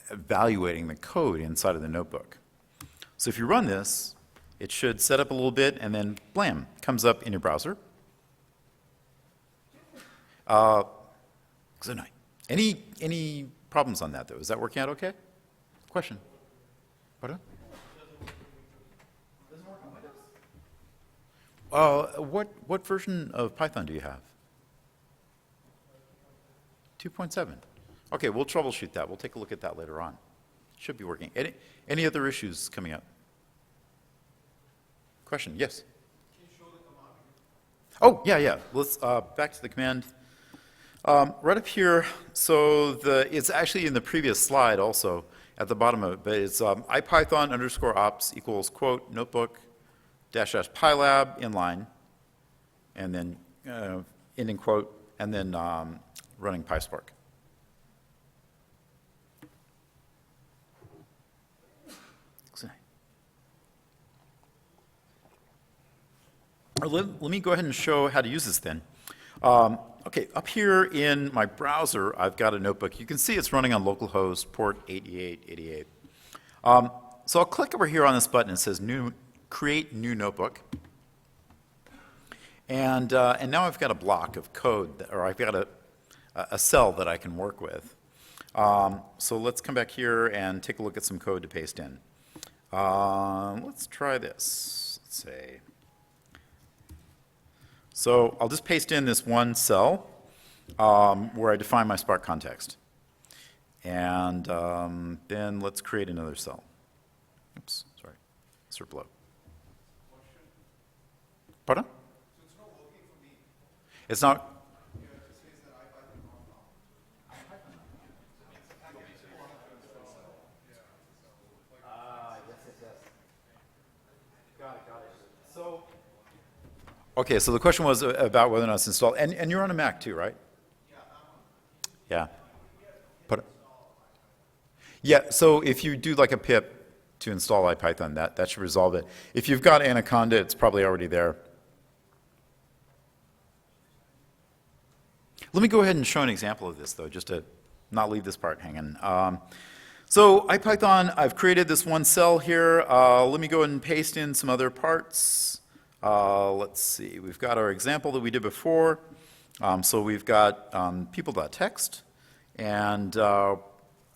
evaluating the code inside of the notebook. So if you run this, it should set up a little bit, and then blam, comes up in your browser. So no. Any problems on that, though? Is that working out okay? Question? Pardon? Doesn't work on Windows? What version of Python do you have? 2.7. Okay, we'll troubleshoot that. We'll take a look at that later on. Should be working. Any other issues coming up? Question? Yes? Can you show the command? Oh, yeah. Let's back to the command. Right up here, so it's actually in the previous slide also at the bottom of it, but it's ipython_ops equals quote notebook dash pylab inline, and then ending quote, and then running PySpark. Let me go ahead and show how to use this then. Okay, up here in my browser, I've got a notebook. You can see it's running on localhost port 8888. So I'll click over here on this button. It says create new notebook. And now I've got a block of code, or I've got a cell that I can work with. So let's come back here and take a look at some code to paste in. Let's try this. Let's say. So I'll just paste in this one cell where I define my Spark context. And then let's create another cell. Oops, sorry. Insert below. Pardon? So it's not working for me. It's not. Yeah, it just says that IPython not found. Yes. Got it. So. Okay, so the question was about whether or not it's installed. And you're on a Mac too, right? Yeah. Yeah, so if you do like a pip to install IPython, that should resolve it. If you've got Anaconda, it's probably already there. Let me go ahead and show an example of this, though, just to not leave this part hanging. So IPython, I've created this one cell here. Let me go ahead and paste in some other parts. Let's see, we've got our example that we did before. So we've got people.txt, and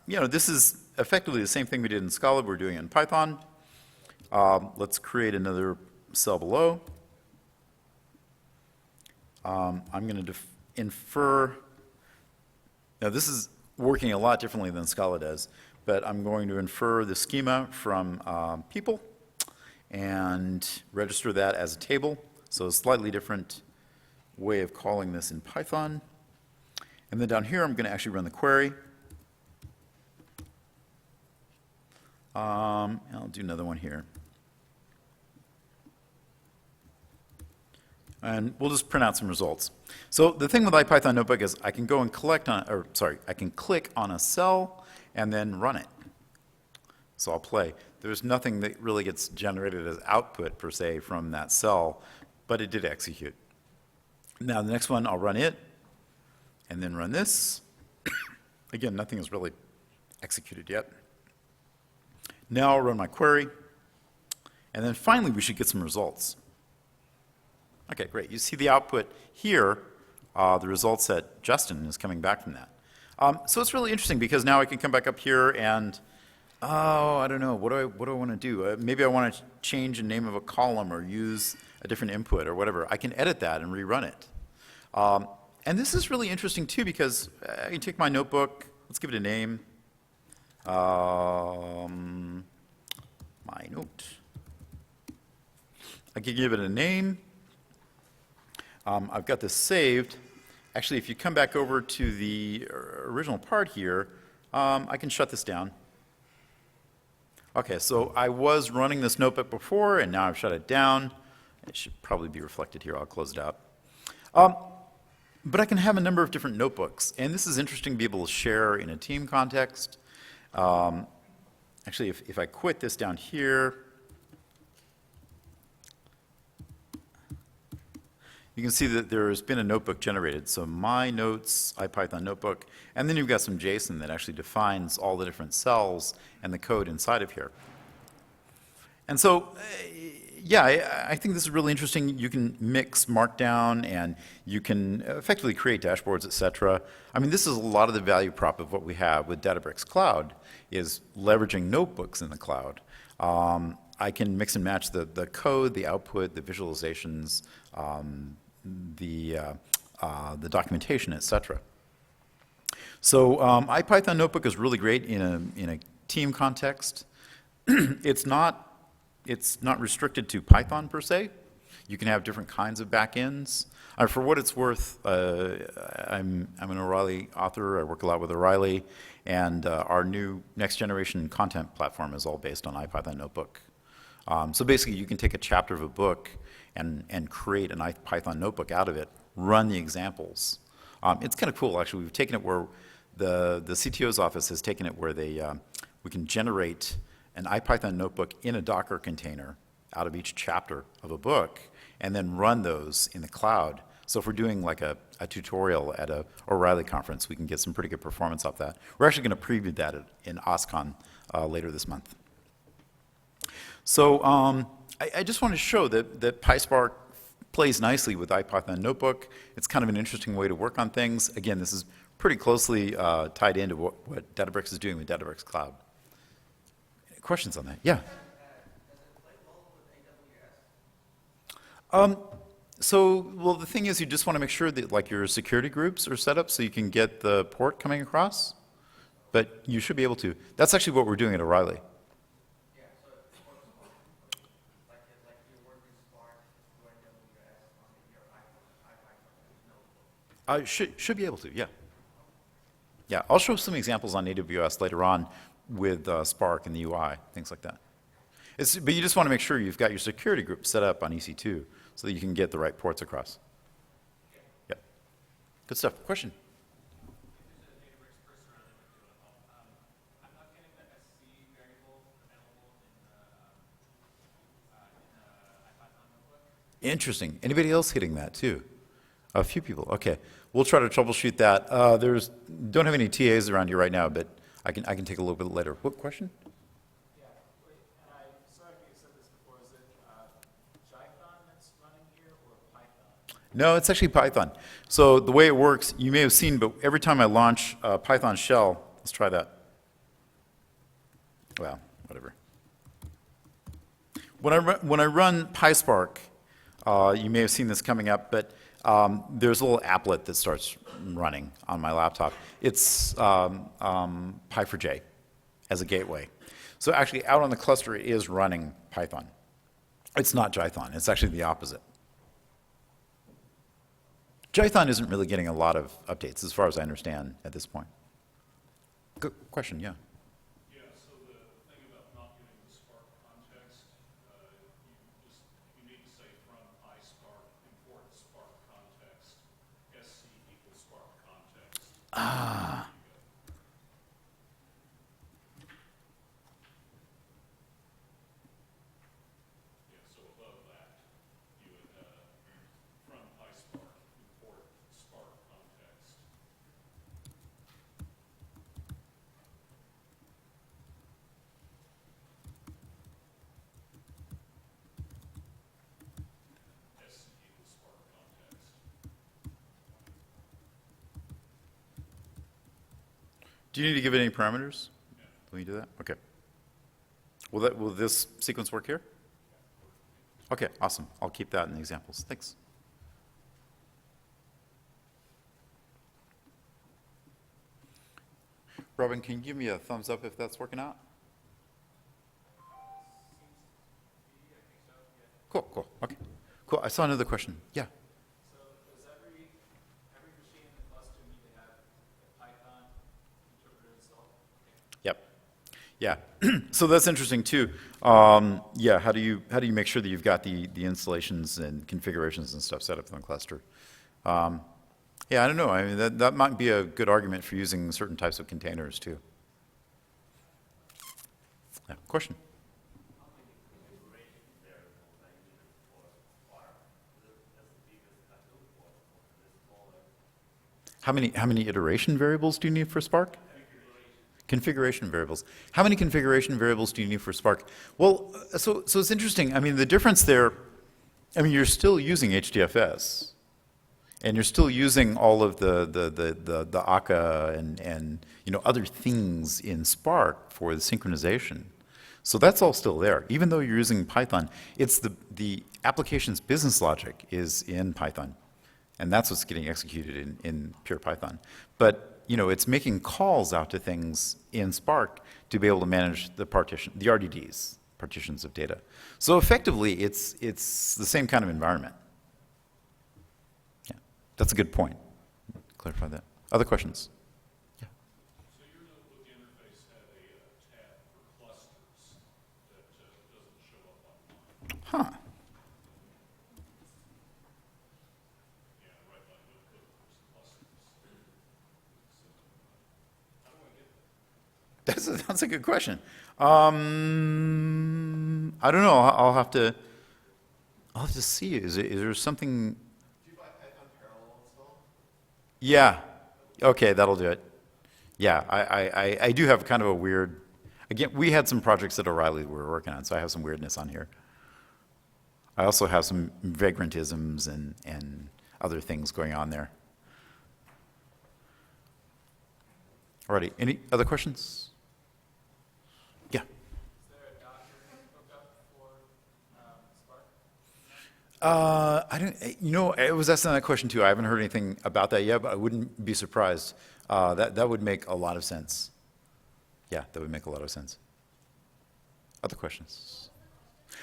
this is effectively the same thing we did in Scala, we're doing it in Python. Let's create another cell below. I'm going to infer, now this is working a lot differently than Scala does, but I'm going to infer the schema from people and register that as a table. So a slightly different way of calling this in Python. And then down here, I'm going to actually run the query. I'll do another one here. And we'll just print out some results. So the thing with IPython Notebook is I can go and I can click on a cell and then run it. So I'll play. There's nothing that really gets generated as output, per se, from that cell, but it did execute. Now the next one, I'll run it, and then run this. Again, nothing is really executed yet. Now I'll run my query, and then finally we should get some results. Okay, great. You see the output here, the results that Justin is coming back from that. So it's really interesting because now I can come back up here and I don't know. What do I want to do? Maybe I want to change the name of a column or use a different input or whatever. I can edit that and rerun it. And this is really interesting too because I can take my notebook. Let's give it a name. My note. I can give it a name. I've got this saved. Actually, if you come back over to the original part here, I can shut this down. Okay, so I was running this notebook before, and now I've shut it down. It should probably be reflected here. I'll close it out. But I can have a number of different notebooks, and this is interesting to be able to share in a team context. Actually, if I quit this down here, you can see that there's been a notebook generated. So my notes, IPython notebook, and then you've got some JSON that actually defines all the different cells and the code inside of here. And so, yeah, I think this is really interesting. You can mix Markdown, and you can effectively create dashboards, et cetera. I mean, this is a lot of the value prop of what we have with Databricks Cloud, is leveraging notebooks in the cloud. I can mix and match the code, the output, the visualizations, the documentation, et cetera. So IPython Notebook is really great in a team context. It's not restricted to Python per se. You can have different kinds of backends. For what it's worth, I'm an O'Reilly author. I work a lot with O'Reilly, and our new next generation content platform is all based on IPython Notebook. So basically, you can take a chapter of a book and create an IPython notebook out of it, run the examples. It's kind of cool, actually. We've taken it where the CTO's office has taken it where we can generate an IPython notebook in a Docker container out of each chapter of a book, and then run those in the cloud. So if we're doing like a tutorial at a O'Reilly conference, we can get some pretty good performance off that. We're actually going to preview that in OSCON later this month. So I just want to show that PySpark plays nicely with IPython Notebook. It's kind of an interesting way to work on things. Again, this is pretty closely tied into what Databricks is doing with Databricks Cloud. Questions on that? Yeah. Well, the thing is, you just want to make sure that like your security groups are set up so you can get the port coming across. But you should be able to. That's actually what we're doing at O'Reilly. Should be able to, yeah. Yeah, I'll show some examples on AWS later on with Spark and the UI, things like that. But you just want to make sure you've got your security group set up on EC2 so that you can get the right ports across. Yeah. Good stuff. Question? Interesting. Anybody else hitting that too? A few people. Okay. We'll try to troubleshoot that. Don't have any TAs around here right now, but I can take a little bit later. What question? Yeah. Wait, and sorry if you said this before. Is it Python that's running here or Python? No, it's actually Python. So the way it works, you may have seen, but every time I launch a Python shell, let's try that. Well, whatever. When I run PySpark, you may have seen this coming up, but there's a little applet that starts running on my laptop. It's Py4j as a gateway. So actually out on the cluster it is running Python. It's not Jython. It's actually the opposite. Jython isn't really getting a lot of updates as far as I understand at this point. Good question, yeah. Yeah, so the thing about not getting the Spark context, you need to say from PySpark, import Spark context, SC equals Spark context. Ah. Yeah, so above that, you would, from PySpark, import Spark context. SC equals Spark context. Do you need to give it any parameters? Will you do that? Okay. Will this sequence work here? Okay, awesome. I'll keep that in the examples. Thanks. Robin, can you give me a thumbs up if that's working out? Cool, cool. Okay. Cool. I saw another question. Yeah. So does every machine in the cluster need to have a Python interpreter installed? Yep. Yeah. So that's interesting too. Yeah. How do you make sure that you've got the installations and configurations and stuff set up in the cluster? Yeah, I don't know. I mean, that might be a good argument for using certain types of containers too. Yeah. Question? How many iteration variables do you need for Spark? Configuration variables. How many configuration variables do you need for Spark? Well, so it's interesting. I mean, the difference there, I mean, you're still using HDFS, and you're still using all of the akka and you know, other things in Spark for the synchronization. So that's all still there. Even though you're using Python, it's the application's business logic is in Python. And that's what's getting executed in pure Python. But you know, it's making calls out to things in Spark to be able to manage the RDDs, partitions of data. So effectively, it's the same kind of environment. Yeah, that's a good point. Clarify that. Other questions? Yeah. So your notebook interface had a tab for clusters that doesn't show up online. Huh. Yeah, right by notebook, there's clusters. So, how do I get that? That's a good question. I don't know. I'll have to see. Is there something? Do you buy Python parallel install? Yeah. Okay, that'll do it. Yeah, I do have kind of a weird. Again, we had some projects at O'Reilly we were working on, so I have some weirdness on here. I also have some vagrantisms and other things going on there. Alrighty, any other questions? Yeah. Is there a Docker hookup for Spark? I don't, you know, I was asking that question too. I haven't heard anything about that yet, but I wouldn't be surprised. That would make a lot of sense. Yeah, that would make a lot of sense. Other questions?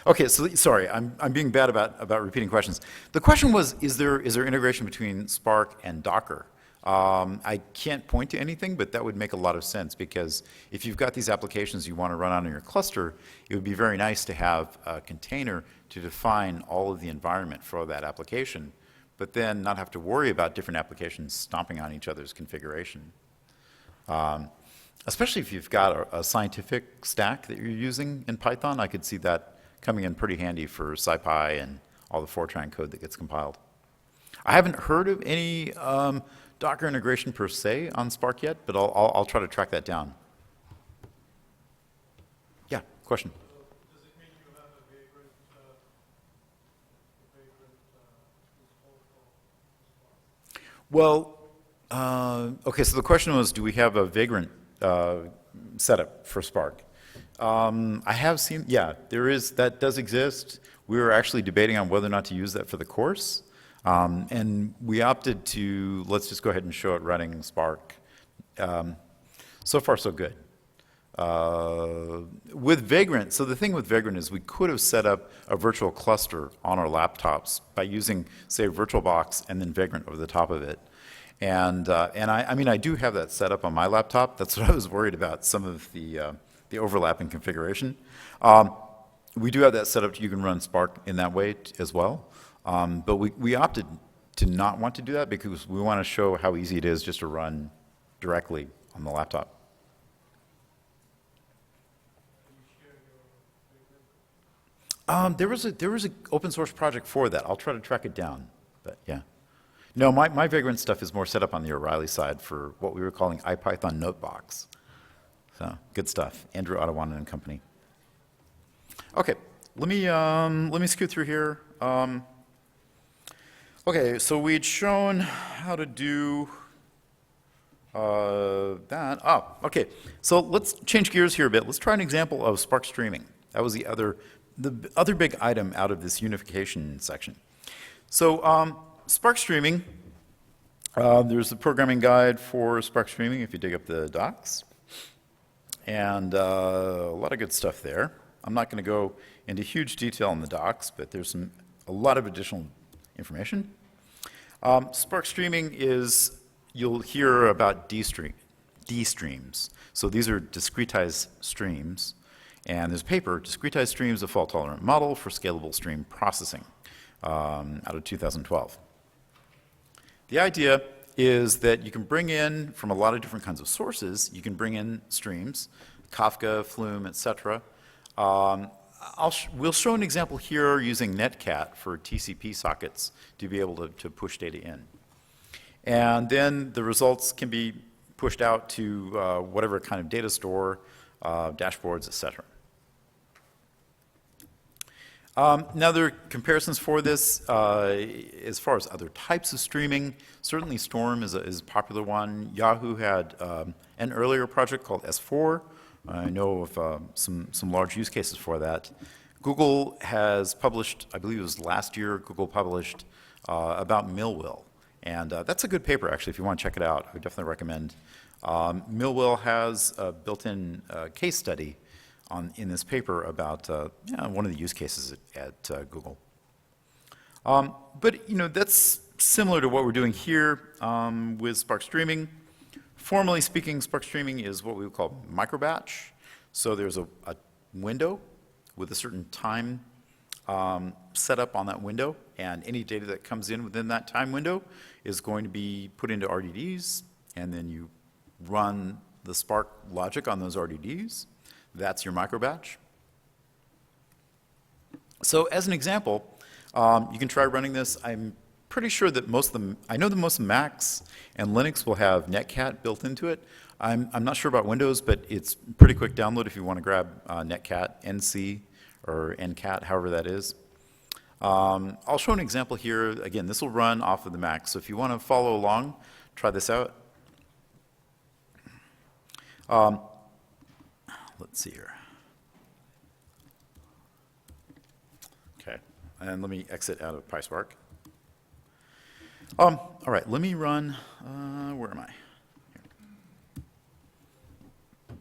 Okay, so sorry, I'm being bad about repeating questions. The question was, is there integration between Spark and Docker? I can't point to anything, but that would make a lot of sense because if you've got these applications you want to run on your cluster, it would be very nice to have a container to define all of the environment for that application, but then not have to worry about different applications stomping on each other's configuration. Especially if you've got a scientific stack that you're using in Python, I could see that coming in pretty handy for SciPy and all the Fortran code that gets compiled. I haven't heard of any Docker integration per se on Spark yet, but I'll try to track that down. Yeah, question. Does it mean you have a vagrant install for Spark? Well, okay, so the question was, do we have a vagrant setup for Spark? I have seen, yeah, that does exist. We were actually debating on whether or not to use that for the course. And we opted to, let's just go ahead and show it running Spark. So far, so good. With Vagrant, so the thing with Vagrant is we could have set up a virtual cluster on our laptops by using, say, VirtualBox and then Vagrant over the top of it. And I mean, I do have that set up on my laptop. That's what I was worried about, some of the overlap in configuration. We do have that set up, you can run Spark in that way as well. But we opted to not want to do that because we want to show how easy it is just to run directly on the laptop. There was an open source project for that. I'll try to track it down, but yeah. No, my Vagrant stuff is more set up on the O'Reilly side for what we were calling IPython Notebox. So good stuff. Andrew Ottawanen and company. Okay, let me scoot through here. Okay, so we'd shown how to do that. Oh, okay. So let's change gears here a bit. Let's try an example of Spark streaming. That was the other big item out of this unification section. So Spark streaming, there's the programming guide for Spark streaming if you dig up the docs. And a lot of good stuff there. I'm not going to go into huge detail in the docs, but there's a lot of additional information. Spark streaming is, you'll hear about D streams. So these are discretized streams. And there's a paper, Discretized Streams, a fault-tolerant model for scalable stream processing, out of 2012. The idea is that you can bring in, from a lot of different kinds of sources, you can bring in streams, Kafka, Flume, etc. We'll show an example here using Netcat for TCP sockets to be able to push data in. And then the results can be pushed out to whatever kind of data store, dashboards, et cetera. Now there are comparisons for this as far as other types of streaming. Certainly Storm is a popular one. Yahoo had an earlier project called S4. I know of some large use cases for that. Google has published, I believe it was last year, Google published about Millwell. And that's a good paper, actually, if you want to check it out. I would definitely recommend. Millwell has a built-in case study in this paper about one of the use cases at Google. But that's similar to what we're doing here with Spark Streaming. Formally speaking, Spark Streaming is what we would call microbatch. So there's a window with a certain time set up on that window, and any data that comes in within that time window is going to be put into RDDs, and then you run the Spark logic on those RDDs. That's your microbatch. So as an example, you can try running this. I'm pretty sure that I know that most Macs and Linux will have Netcat built into it. I'm not sure about Windows, but it's pretty quick download if you want to grab Netcat, NC, or NCAT, however that is. I'll show an example here. Again, this will run off of the Mac, so if you want to follow along, try this out. Let's see here. Okay, and let me exit out of PySpark. All right, let me run, where am I? Here.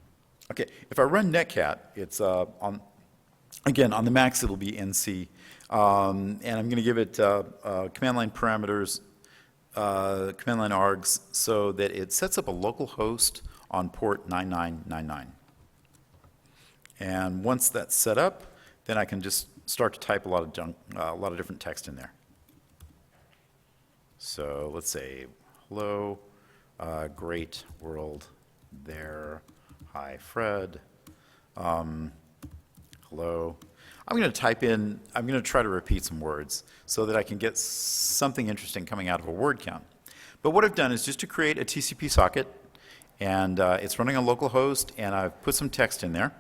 Okay, if I run Netcat, it's again, on the Macs it'll be NC, and I'm going to give it command line parameters, command line args, so that it sets up a local host on port 9999. And once that's set up, then I can just start to type a lot of different text in there. So let's say, hello, great world there, hi Fred, hello. I'm going to type in, I'm going to try to repeat some words so that I can get something interesting coming out of a word count. But what I've done is just to create a TCP socket, and it's running on localhost, and I've put some text in there.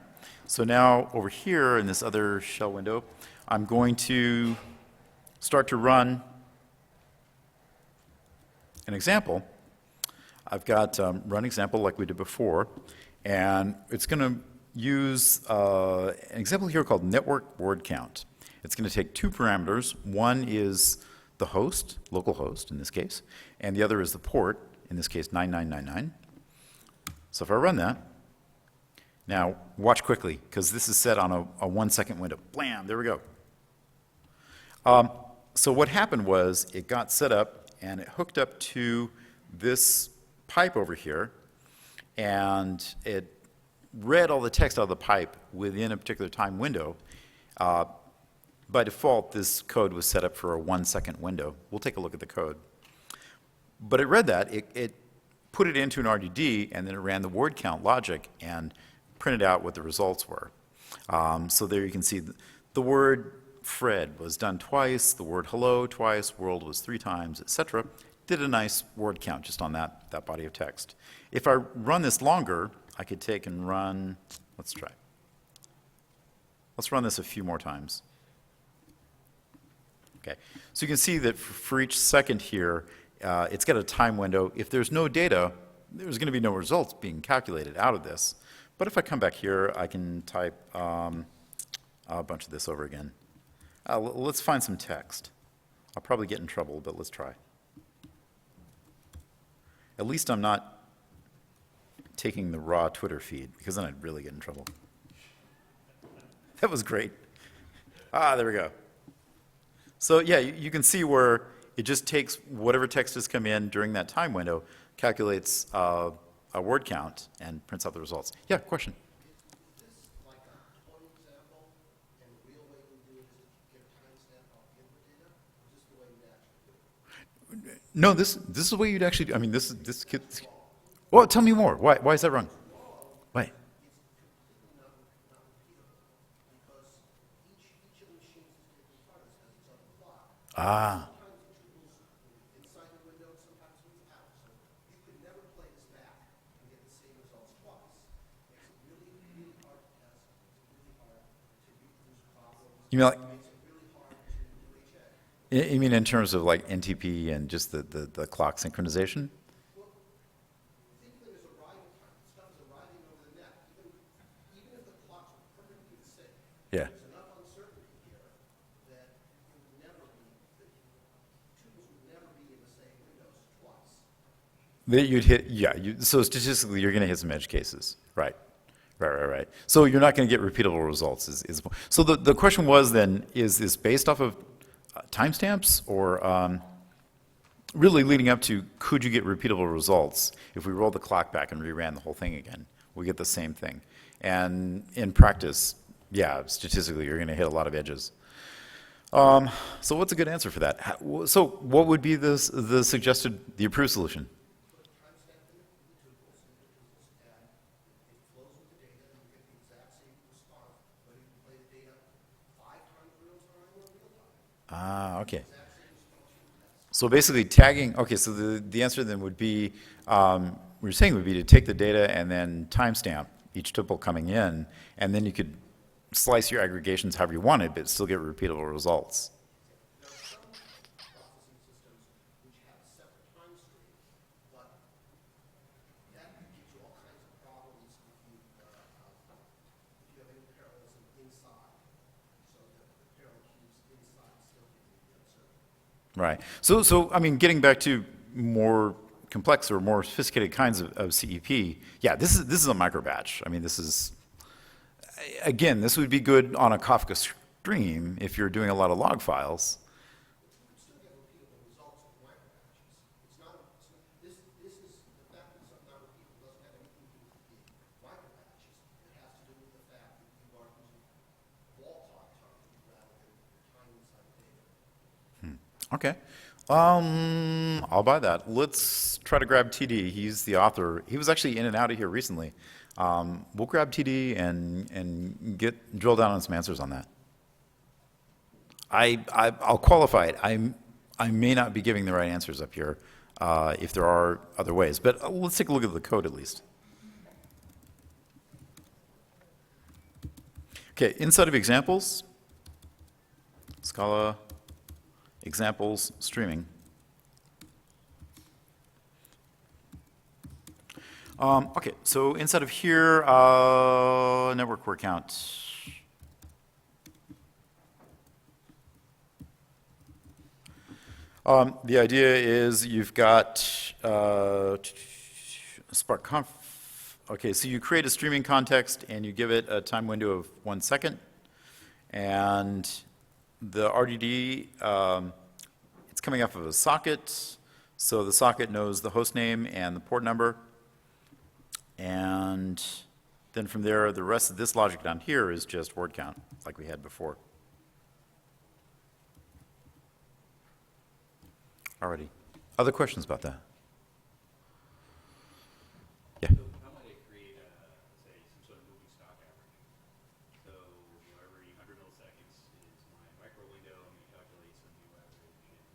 So now over here in this other shell window, I'm going to start to run an example. I've got run example like we did before, and it's going to use an example here called network word count. It's going to take two parameters. One is the host, local host in this case, and the other is the port, in this case 9999. So if I run that, now watch quickly, because this is set on a 1 second window. Blam, there we go. So what happened was it got set up and it hooked up to this pipe over here, and it read all the text out of the pipe within a particular time window. By default, this code was set up for a 1 second window. We'll take a look at the code. But it read that, it put it into an RDD, and then it ran the word count logic and printed out what the results were. So there you can see the word Fred was done twice, the word hello twice, world was 3 times, etc. Did a nice word count just on that body of text. If I run this longer, I could take and run, let's try. Let's run this a few more times. Okay, so you can see that for each second here, it's got a time window. If there's no data, there's going to be no results being calculated out of this. But if I come back here, I can type a bunch of this over again. Let's find some text. I'll probably get in trouble, but let's try. At least I'm not taking the raw Twitter feed, because then I'd really get in trouble. That was great. There we go. So yeah, you can see where it just takes whatever text has come in during that time window, calculates a word count, and prints out the results. Yeah, question? Is this like a toy example, and the real way we do it is to get a timestamp off the input data? Or is this the way you actually do it? No, this is the way you'd actually do. I mean, this kid. Well, tell me more. Why is that wrong? Why? It's completely not repeatable, because each of the machines that's taking part of this has its own clock. Ah, Sometimes it tools inside the window, sometimes it's You mean like, Makes it really hard to do a check. you mean in terms of like NTP and just the clock synchronization? Think of it as arrival time. Stuff is arriving over the net. Even if the clocks are perfectly the same, Yeah. there's enough uncertainty here that it would never be, the tuples would never be in the same windows twice. That you'd hit, yeah, so statistically, you're going to hit some edge cases. Right. Right. So you're not going to get repeatable results. So the question was then, is this based off of timestamps or really leading up to could you get repeatable results if we rolled the clock back and reran the whole thing again? We get the same thing. And in practice, yeah, statistically, you're going to hit a lot of edges. So what's a good answer for that? So what would be the suggested, the approved solution? Put a timestamp in the tuples, and it flows with the data, and you get the exact same response, whether you play the data 5 times real time or real time. Okay. Exact same response you test. So basically tagging, okay, so the answer then would be, we were saying would be to take the data and then timestamp each tuple coming in, and then you could slice your aggregations however you wanted, but still get repeatable results. There are some processing systems which have a separate time stream, but that gives you all kinds of problems if you have any parallelism inside, so that the parallel queues inside still give you the uncertainty. Right. So I mean, getting back to more complex or more sophisticated kinds of CEP, yeah, this is a micro batch. I mean, this is, again, this would be good on a Kafka stream if you're doing a lot of log files. You can still get repeatable results with micro batches. This is, the fact that something not repeatable doesn't have anything to do with the micro batches. It has to do with the fact that you are using vault time rather than time inside the data. Okay. I'll buy that. Let's try to grab TD. He's the author. He was actually in and out of here recently. We'll grab TD and drill down on some answers on that. I'll qualify it. I may not be giving the right answers up here if there are other ways, but let's take a look at the code at least. Okay, inside of examples, Scala, examples, streaming. Okay, so inside of here, network word count. The idea is you've got Spark conf. Okay, so you create a streaming context and you give it a time window of 1 second. And the RDD, it's coming off of a socket. So the socket knows the host name and the port number. And then from there, the rest of this logic down here is just word count, like we had before. Alrighty. Other questions about that? Yeah. So how might I create, say, some sort of moving stock average? So every 100 milliseconds is my micro window, and we calculate some new average and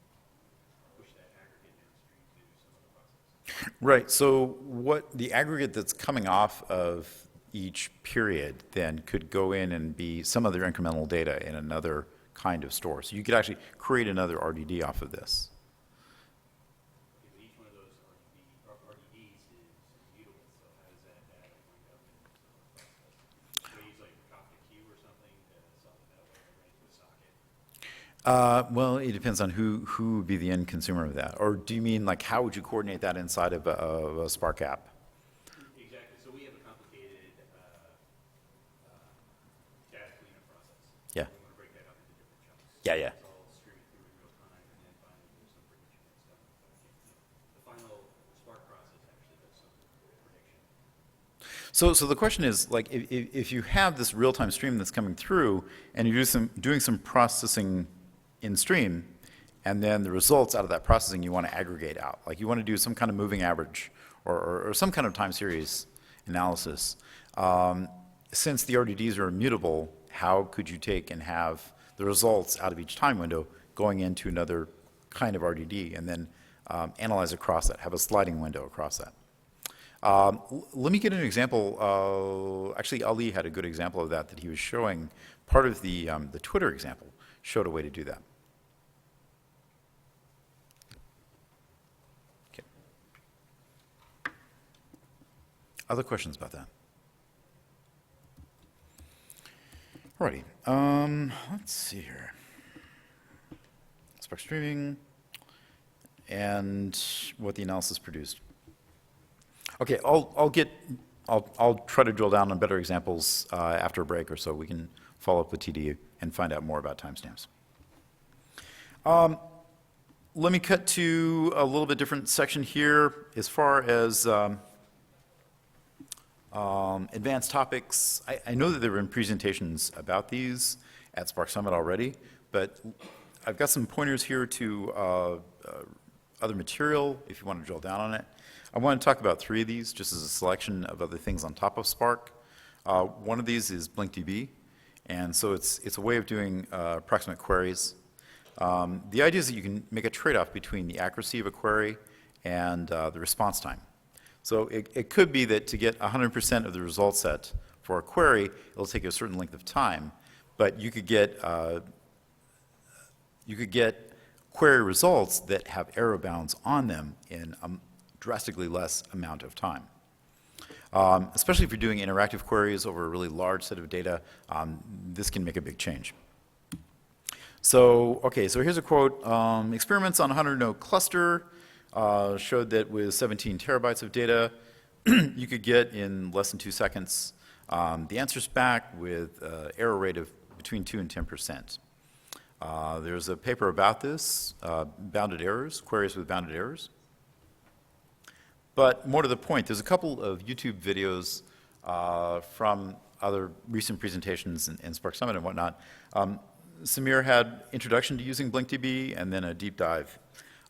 push that aggregate downstream to some other process. Right, so what the aggregate that's coming off of each period then could go in and be some other incremental data in another kind of store. So you could actually create another RDD off of this. Okay, but each one of those RDDs is immutable, so how does that data wind up in some other process? Do I use like Kafka Q or something to solve it that way, or right to a socket? Well, it depends on who would be the end consumer of that. Or do you mean like how would you coordinate that inside of a Spark app? Exactly. So we have a complicated data cleanup process. Yeah. We want to break that up into different chunks. Yeah. It's all streaming through in real time, and then finally there's some prediction that's done. The final Spark process actually does some prediction. So the question is, like, if you have this real-time stream that's coming through, and you're doing some processing in stream, and then the results out of that processing you want to aggregate out. Like you want to do some kind of moving average or some kind of time series analysis. Since the RDDs are immutable, how could you take and have the results out of each time window going into another kind of RDD and then analyze across that, have a sliding window across that? Let me get an example. Actually, Ali had a good example of that he was showing part of the Twitter example showed a way to do that. Okay. Other questions about that? Alrighty. Let's see here. Spark streaming and what the analysis produced. Okay, I'll try to drill down on better examples after a break or so. We can follow up with TD and find out more about timestamps. Let me cut to a little bit different section here as far as advanced topics. I know that there have been presentations about these at Spark Summit already, but I've got some pointers here to other material if you want to drill down on it. I want to talk about 3 of these just as a selection of other things on top of Spark. One of these is BlinkDB, and so it's a way of doing approximate queries. The idea is that you can make a trade-off between the accuracy of a query and the response time. So it could be that to get 100% of the result set for a query, it'll take you a certain length of time, but you could get query results that have error bounds on them in a drastically less amount of time. Especially if you're doing interactive queries over a really large set of data, this can make a big change. So, okay, so here's a quote. Experiments on a 100-node cluster showed that with 17 terabytes of data, you could get in less than 2 seconds the answers back with error rate of between 2 and 10%. There's a paper about this, bounded errors, queries with bounded errors. But more to the point, there's a couple of YouTube videos from other recent presentations in Spark Summit and whatnot. Samir had introduction to using BlinkDB and then a deep dive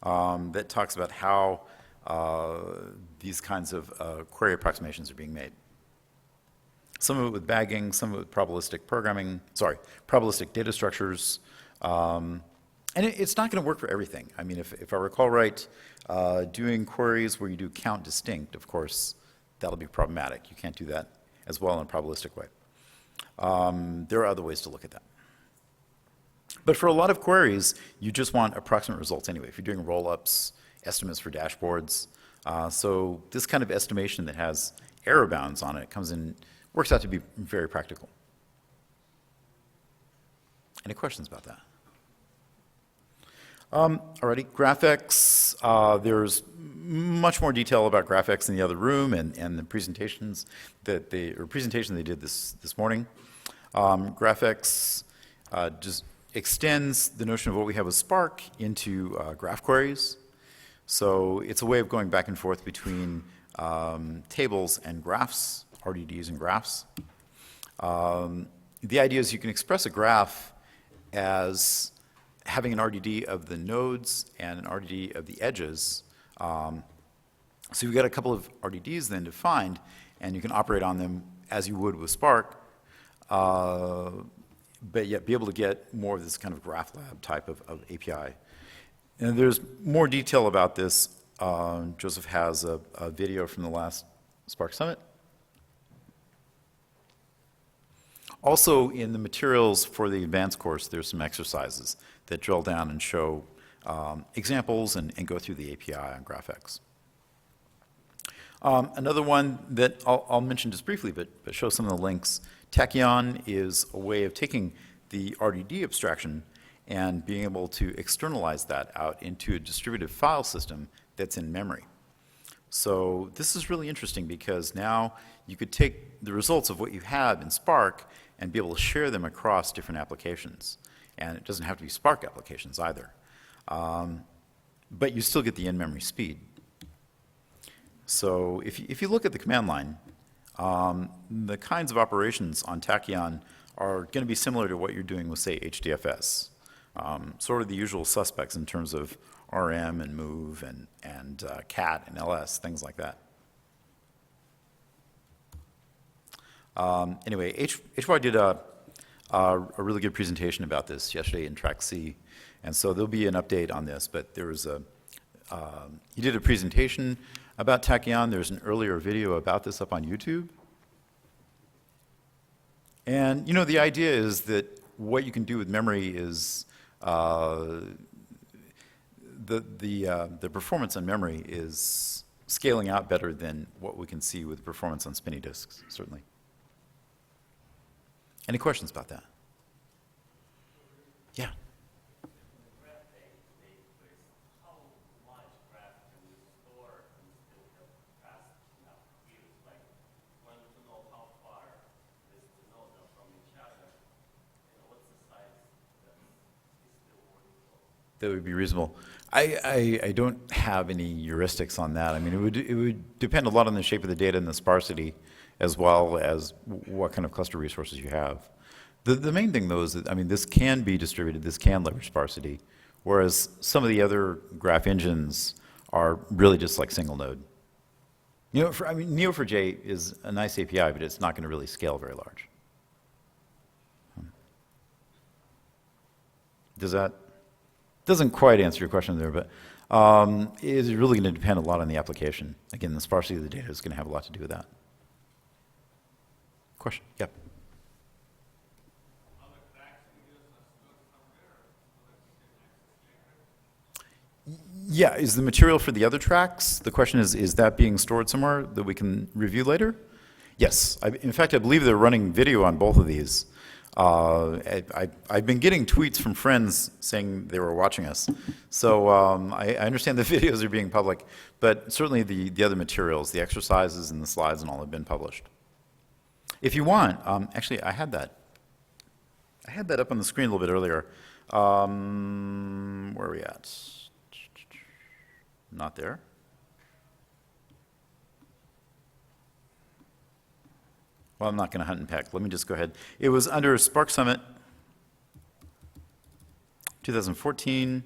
that talks about how these kinds of query approximations are being made. Some of it with bagging, some of it with probabilistic programming, probabilistic data structures. And it's not going to work for everything. I mean, if I recall right, doing queries where you do count distinct, of course, that'll be problematic. You can't do that as well in a probabilistic way. There are other ways to look at that. But for a lot of queries, you just want approximate results anyway. If you're doing roll-ups, estimates for dashboards. So this kind of estimation that has error bounds on it works out to be very practical. Any questions about that? Alrighty, GraphX. There's much more detail about GraphX in the other room and the presentations presentation they did this morning. GraphX just extends the notion of what we have with Spark into graph queries. So it's a way of going back and forth between tables and graphs, RDDs and graphs. The idea is you can express a graph as having an RDD of the nodes and an RDD of the edges. So you've got a couple of RDDs then defined, and you can operate on them as you would with Spark, but yet be able to get more of this kind of graph lab type of API. And there's more detail about this. Joseph has a video from the last Spark Summit. Also, in the materials for the advanced course, there's some exercises that drill down and show examples and go through the API on GraphX. Another one that I'll mention just briefly, but show some of the links. Tachyon is a way of taking the RDD abstraction and being able to externalize that out into a distributed file system that's in memory. So this is really interesting because now you could take the results of what you have in Spark and be able to share them across different applications. And it doesn't have to be Spark applications either. But you still get the in-memory speed. So if you look at the command line, the kinds of operations on Tachyon are going to be similar to what you're doing with, say, HDFS. Sort of the usual suspects in terms of RM and move and cat and ls, things like that. Anyway, HY did a really good presentation about this yesterday in Track C, and so there'll be an update on this, but there was he did a presentation about Tachyon. There's an earlier video about this up on YouTube. And, the idea is that what you can do with memory is the performance on memory is scaling out better than what we can see with performance on spinny disks, certainly. Any questions about that? Yeah. That would be reasonable. I don't have any heuristics on that. I mean, it would depend a lot on the shape of the data and the sparsity, as well as what kind of cluster resources you have. The main thing, though, is that, I mean, this can be distributed. This can leverage sparsity, whereas some of the other graph engines are really just like single node. Neo4j is a nice API, but it's not going to really scale very large. Doesn't quite answer your question there, but it is really going to depend a lot on the application. Again, the sparsity of the data is going to have a lot to do with that. Question? Yep. Yeah, is the material for the other tracks, the question is that being stored somewhere that we can review later? Yes. In fact, I believe they're running video on both of these. I've been getting tweets from friends saying they were watching us. So I understand the videos are being public, but certainly the other materials, the exercises and the slides and all have been published. If you want, actually I had that up on the screen a little bit earlier. Where are we at? Not there. Well, I'm not going to hunt and peck. Let me just go ahead. It was under Spark Summit 2014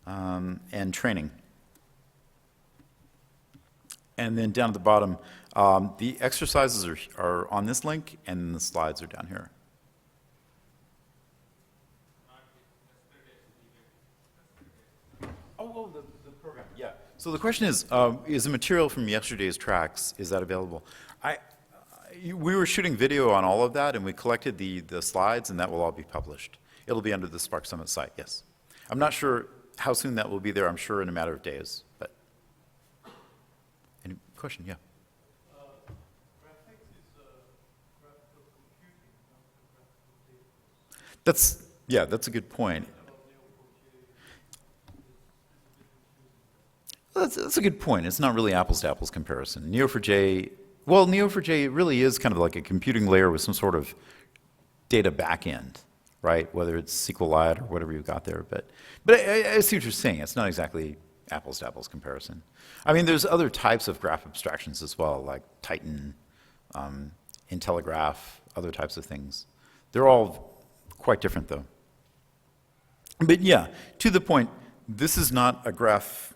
and training. And then down at the bottom, the exercises are on this link, and the slides are down here. Oh, the program, yeah. So the question is the material from yesterday's tracks, is that available? We were shooting video on all of that, and we collected the slides, and that will all be published. It'll be under the Spark Summit site, yes. I'm not sure how soon that will be there. I'm sure in a matter of days. But any question? Yeah. Graphics is graphical computing, not the graphical data. That's a good point. That's a good point. It's not really apples to apples comparison. Neo4j. Well, Neo4j really is kind of like a computing layer with some sort of data backend, right? Whether it's SQLite or whatever you've got there. But I see what you're saying. It's not exactly apples to apples comparison. I mean, there's other types of graph abstractions as well, like Titan, IntelliGraph, other types of things. They're all quite different, though. But yeah, to the point, this is not a graph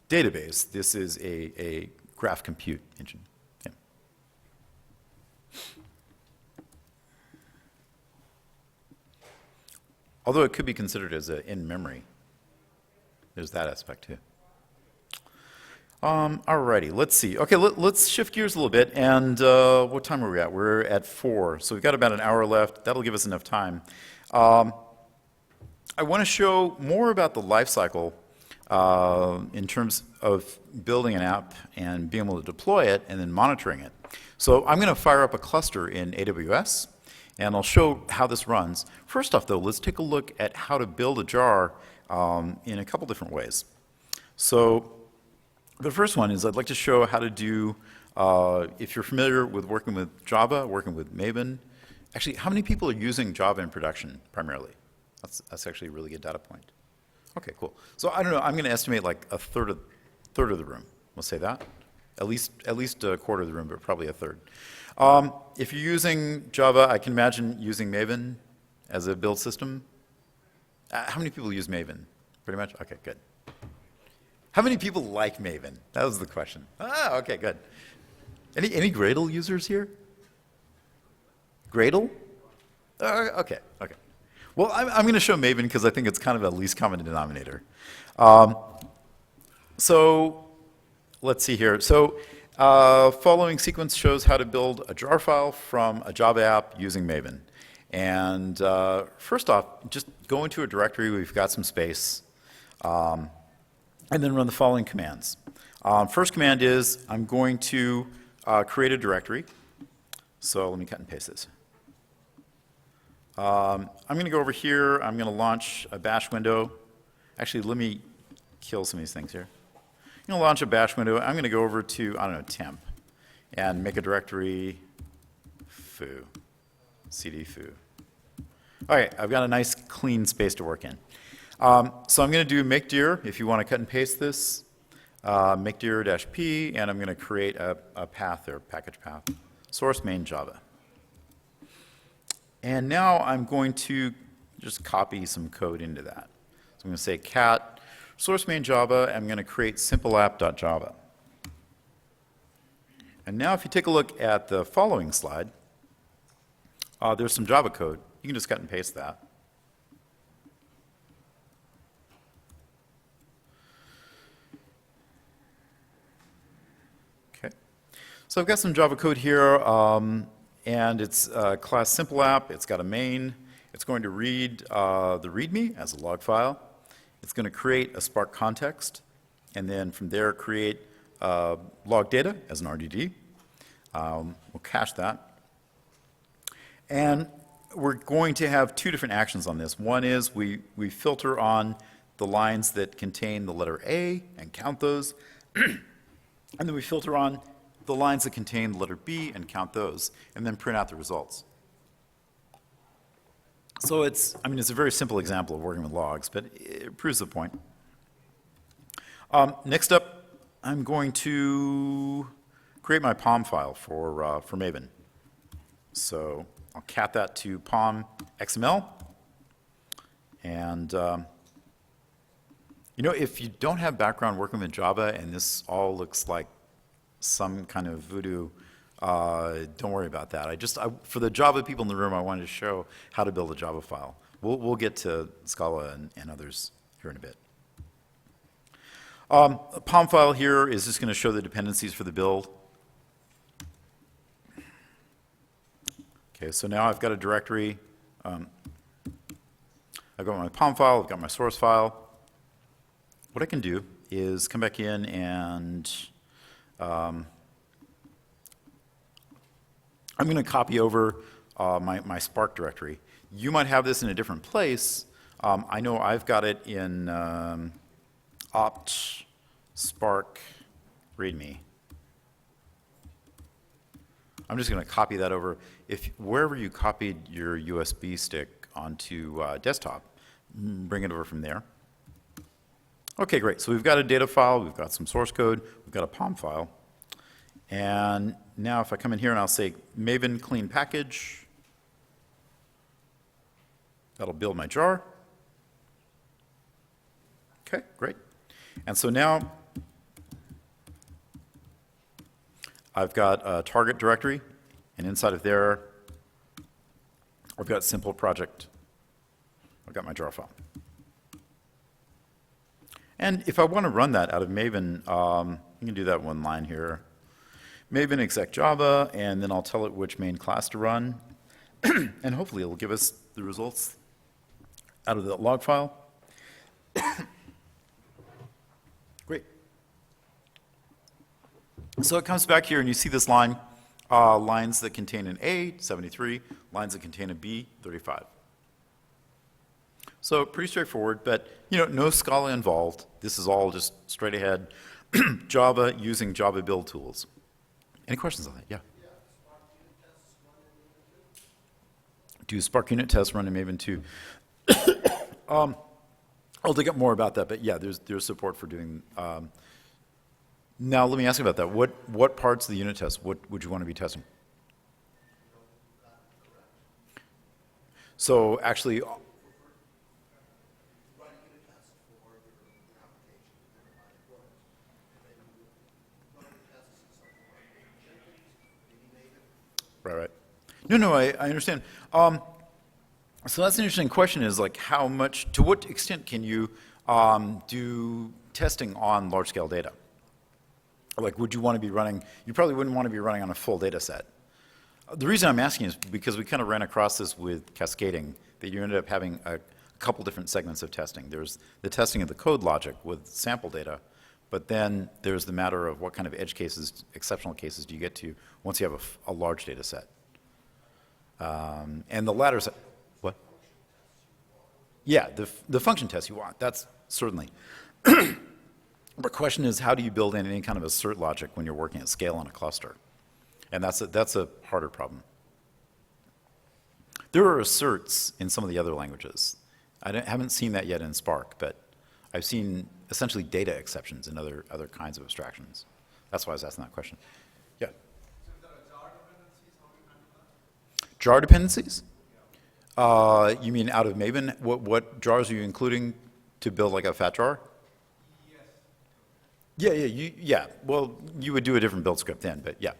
database. This is a graph compute engine. Although it could be considered as an in-memory. There's that aspect too. Alrighty, let's see. Okay, let's shift gears a little bit. And what time are we at? We're at 4. So we've got about an hour left. That'll give us enough time. I want to show more about the life cycle in terms of building an app and being able to deploy it and then monitoring it. So I'm going to fire up a cluster in AWS. And I'll show how this runs. First off, though, let's take a look at how to build a jar in a couple different ways. So the first one is I'd like to show how to do, if you're familiar with working with Java, working with Maven. Actually, how many people are using Java in production primarily? That's actually a really good data point. Okay, cool. So I don't know, I'm going to estimate like a third of the room. We'll say that. At least a quarter of the room, but probably a third. If you're using Java, I can imagine using Maven as a build system. How many people use Maven? Pretty much? Okay, good. How many people like Maven? That was the question. Okay, good. Any Gradle users here? Gradle? Okay. Well, I'm going to show Maven because I think it's kind of a least common denominator. So let's see here. So Following sequence shows how to build a jar file from a Java app using Maven. And first off, just go into a directory. We've got some space. And then run the following commands. First command is I'm going to create a directory. So let me cut and paste this. I'm going to go over here. I'm going to launch a bash window. Actually, let me kill some of these things here. I'm going to launch a bash window. I'm going to go over to, I don't know, temp, and make a directory foo, cd foo. All right, I've got a nice clean space to work in. So I'm going to do make dir, if you want to cut and paste this, make dir-p, and I'm going to create a path there, package path, source main Java. And now I'm going to just copy some code into that. So I'm going to say cat source main Java, and I'm going to create simpleapp.java. And now if you take a look at the following slide, there's some Java code. You can just cut and paste that. Okay. So I've got some Java code here, and it's class simple app. It's got a main. It's going to read the README as a log file. It's going to create a Spark context, and then from there create log data as an RDD. We'll cache that. And we're going to have two different actions on this. One is we filter on the lines that contain the letter A and count those. And then we filter on the lines that contain the letter B and count those, and then print out the results. So it's a very simple example of working with logs, but it proves the point. Next up, I'm going to create my POM file for Maven. So I'll cat that to POM XML. And if you don't have background working with Java and this all looks like some kind of voodoo, don't worry about that. For the Java people in the room, I wanted to show how to build a Java file. We'll get to Scala and others here in a bit. A POM file here is just going to show the dependencies for the build. Okay, so now I've got a directory. I've got my POM file, I've got my source file. What I can do is come back in and I'm going to copy over my Spark directory. You might have this in a different place. I know I've got it in opt Spark readme. I'm just going to copy that over. Wherever you copied your USB stick onto desktop, bring it over from there. Okay, great. So we've got a data file, we've got some source code, we've got a POM file. And now if I come in here and I'll say Maven clean package, that'll build my jar. Okay, great. And so now I've got a target directory, and inside of there, I've got simple project. I've got my jar file. And if I want to run that out of Maven, you can do that one line here. Maven exec Java, and then I'll tell it which main class to run. And hopefully it'll give us the results out of the log file. Great. So it comes back here and you see this line, lines that contain an A, 73, lines that contain a B, 35. So pretty straightforward, but no Scala involved. This is all just straight ahead Java using Java build tools. Any questions on that? Yeah. Do Spark unit tests run in Maven 2? I'll dig up more about that, but yeah, there's support for doing. Now let me ask you about that. What parts of the unit test would you want to be testing? So actually. Right. No, I understand. So that's an interesting question is like to what extent can you do testing on large scale data? Like, would you want to be running, you probably wouldn't want to be running on a full data set. The reason I'm asking is because we kind of ran across this with cascading, that you ended up having a couple different segments of testing. There's the testing of the code logic with sample data, but then there's the matter of what kind of edge cases, exceptional cases do you get to once you have a large data set. And the latter, what? Yeah, the function tests you want, that's certainly. The question is, how do you build in any kind of assert logic when you're working at scale on a cluster? And that's a harder problem. There are asserts in some of the other languages. I haven't seen that yet in Spark, but I've seen essentially data exceptions in other kinds of abstractions. That's why I was asking that question. Yeah? So if there are jar dependencies, how do you handle that? Jar dependencies? You mean out of Maven? What jars are you including to build like a fat jar? Yes. Yeah. Well, you would do a different build script then, but yeah. Does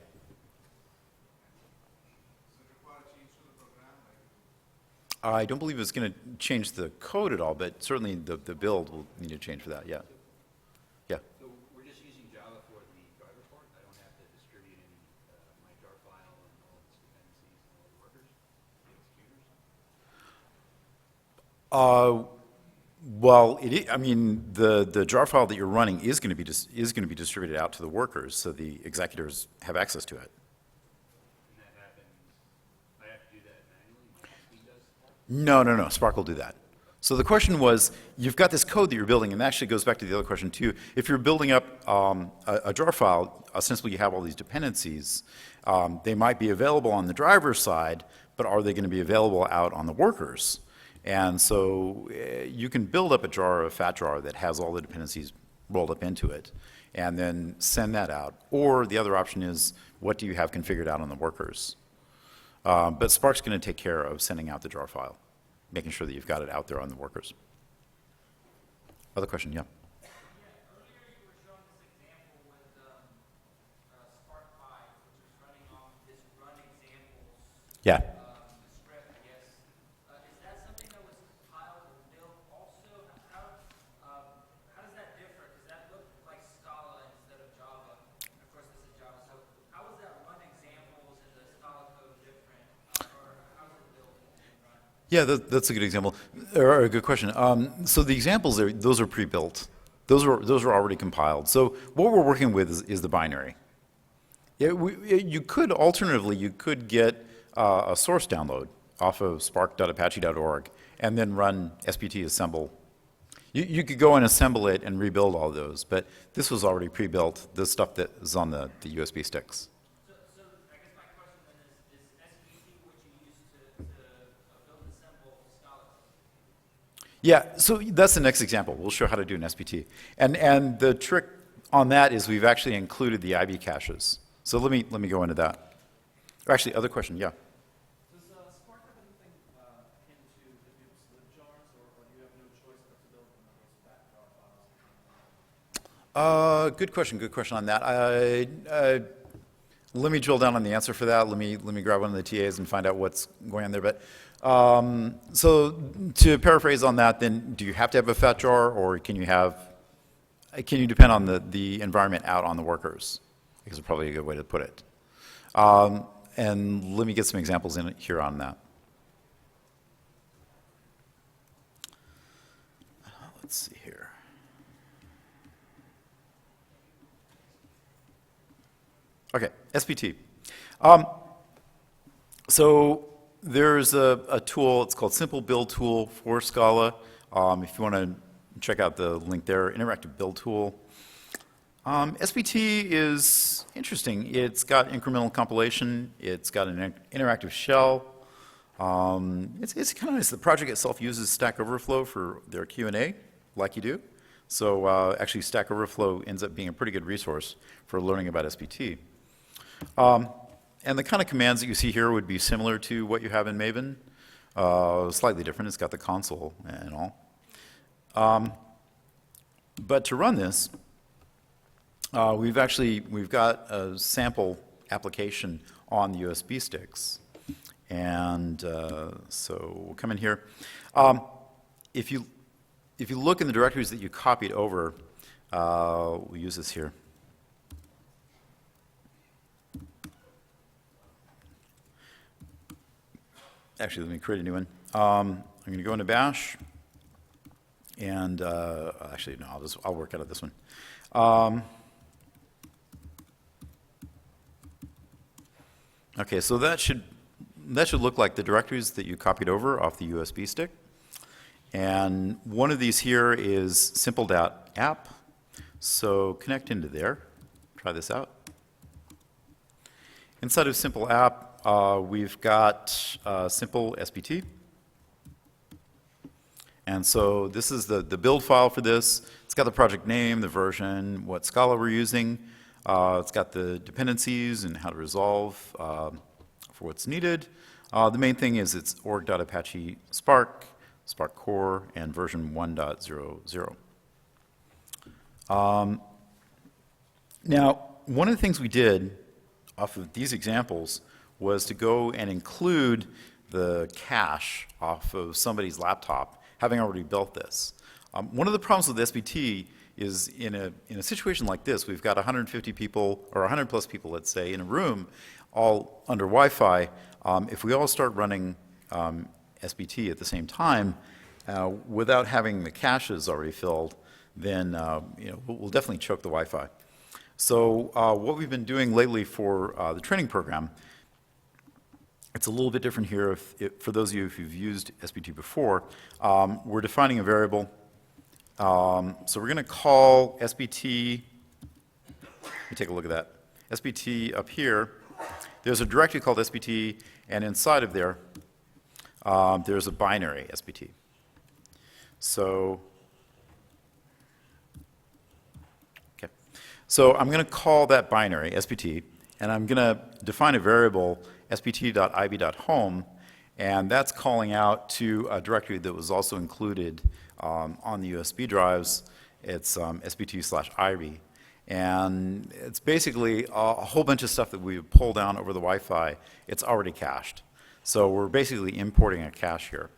it require a change to the program? I don't believe it's going to change the code at all, but certainly the build will need to change for that, yeah. Yeah. So we're just using Java for the driver port? I don't have to distribute any, my jar file and all its dependencies and all the workers, the executors? Well, I mean, the jar file that you're running is going to be distributed out to the workers, so the executors have access to it. And that happens, I have to do that manually, my speed does that? No. Spark will do that. So the question was, you've got this code that you're building, and that actually goes back to the other question too. If you're building up a jar file, ostensibly you have all these dependencies. They might be available on the driver's side, but are they going to be available out on the workers? And so you can build up a fat jar that has all the dependencies rolled up into it, and then send that out. Or the other option is, what do you have configured out on the workers? But Spark's going to take care of sending out the jar file, making sure that you've got it out there on the workers. Other question, yeah? Yeah, earlier you were showing this example with Spark 5, which is running off this run examples Yeah. script, I guess. Is that something that was compiled and built also? How does that differ? Because that looked like Scala instead of Java. And of course, this is Java. So how is that run examples and the Scala code different? Or how is it built and run? Yeah, that's a good example, or a good question. So the examples there, those are pre-built. Those are already compiled. So what we're working with is the binary. You could, alternatively, you could get a source download off of spark.apache.org and then run SBT assemble. You could go and assemble it and rebuild all those, but this was already pre-built, the stuff that is on the USB sticks. So I guess my question then is SBT what you use to build and assemble Scala code? Yeah, so that's the next example. We'll show how to do an SBT. And the trick on that is we've actually included the IB caches. So let me go into that. Or actually, other question, yeah. Does Spark have anything akin to the new slip jars, or do you have no choice but to build one of those fat jar files? Good question on that. Let me drill down on the answer for that. Let me grab one of the TAs and find out what's going on there. But so to paraphrase on that, then do you have to have a fat jar, or can you depend on the environment out on the workers? I guess it's probably a good way to put it. And let me get some examples in here on that. Let's see here. Okay, SBT. So there's a tool, it's called Simple Build Tool for Scala. If you want to check out the link there, interactive build tool. SBT is interesting. It's got incremental compilation. It's got an interactive shell. It's kind of nice. The project itself uses Stack Overflow for their Q&A, like you do. So actually, Stack Overflow ends up being a pretty good resource for learning about SBT. And the kind of commands that you see here would be similar to what you have in Maven. Slightly different. It's got the console and all. But to run this, we've got a sample application on the USB sticks. And so we'll come in here. If you look in the directories that you copied over, we'll use this here. actually, let me create a new one. I'm going to go into Bash, and actually, no, I'll work out of this one. Okay, so that should look like the directories that you copied over off the USB stick. And one of these here is simple.app. So connect into there. Try this out. Inside of simple app, we've got simple SBT. And so this is the build file for this. It's got the project name, the version, what Scala we're using. It's got the dependencies and how to resolve for what's needed. The main thing is it's org.apache Spark, Spark Core, and version 1.00. Now, one of the things we did off of these examples was to go and include the cache off of somebody's laptop, having already built this. One of the problems with SBT is in a situation like this, we've got 150 people, or 100 plus people, let's say, in a room, all under Wi-Fi. If we all start running SBT at the same time, without having the caches already filled, then we'll definitely choke the Wi-Fi. So what we've been doing lately for the training program, it's a little bit different here for those of you who've used SBT before. We're defining a variable. So we're going to call SBT, let me take a look at that. SBT up here, there's a directory called SBT, and inside of there, there's a binary SBT. So, okay. So I'm going to call that binary SBT, and I'm going to define a variable sbt.ib.home, and that's calling out to a directory that was also included on the USB drives. It's sbt/ib. And it's basically a whole bunch of stuff that we pull down over the Wi-Fi. It's already cached. So we're basically importing a cache here.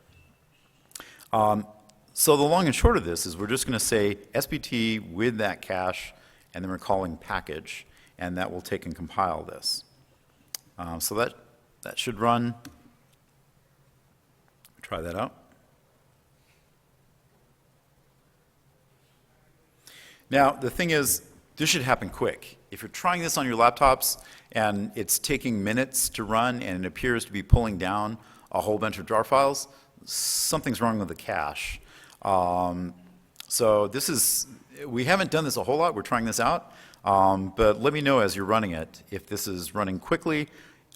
So the long and short of this is we're just going to say SBT with that cache, and then we're calling package, and that will take and compile this. So that should run. Try that out. Now, the thing is, this should happen quick. If you're trying this on your laptops and it's taking minutes to run and it appears to be pulling down a whole bunch of jar files, something's wrong with the cache. So we haven't done this a whole lot. We're trying this out. But let me know as you're running it if this is running quickly.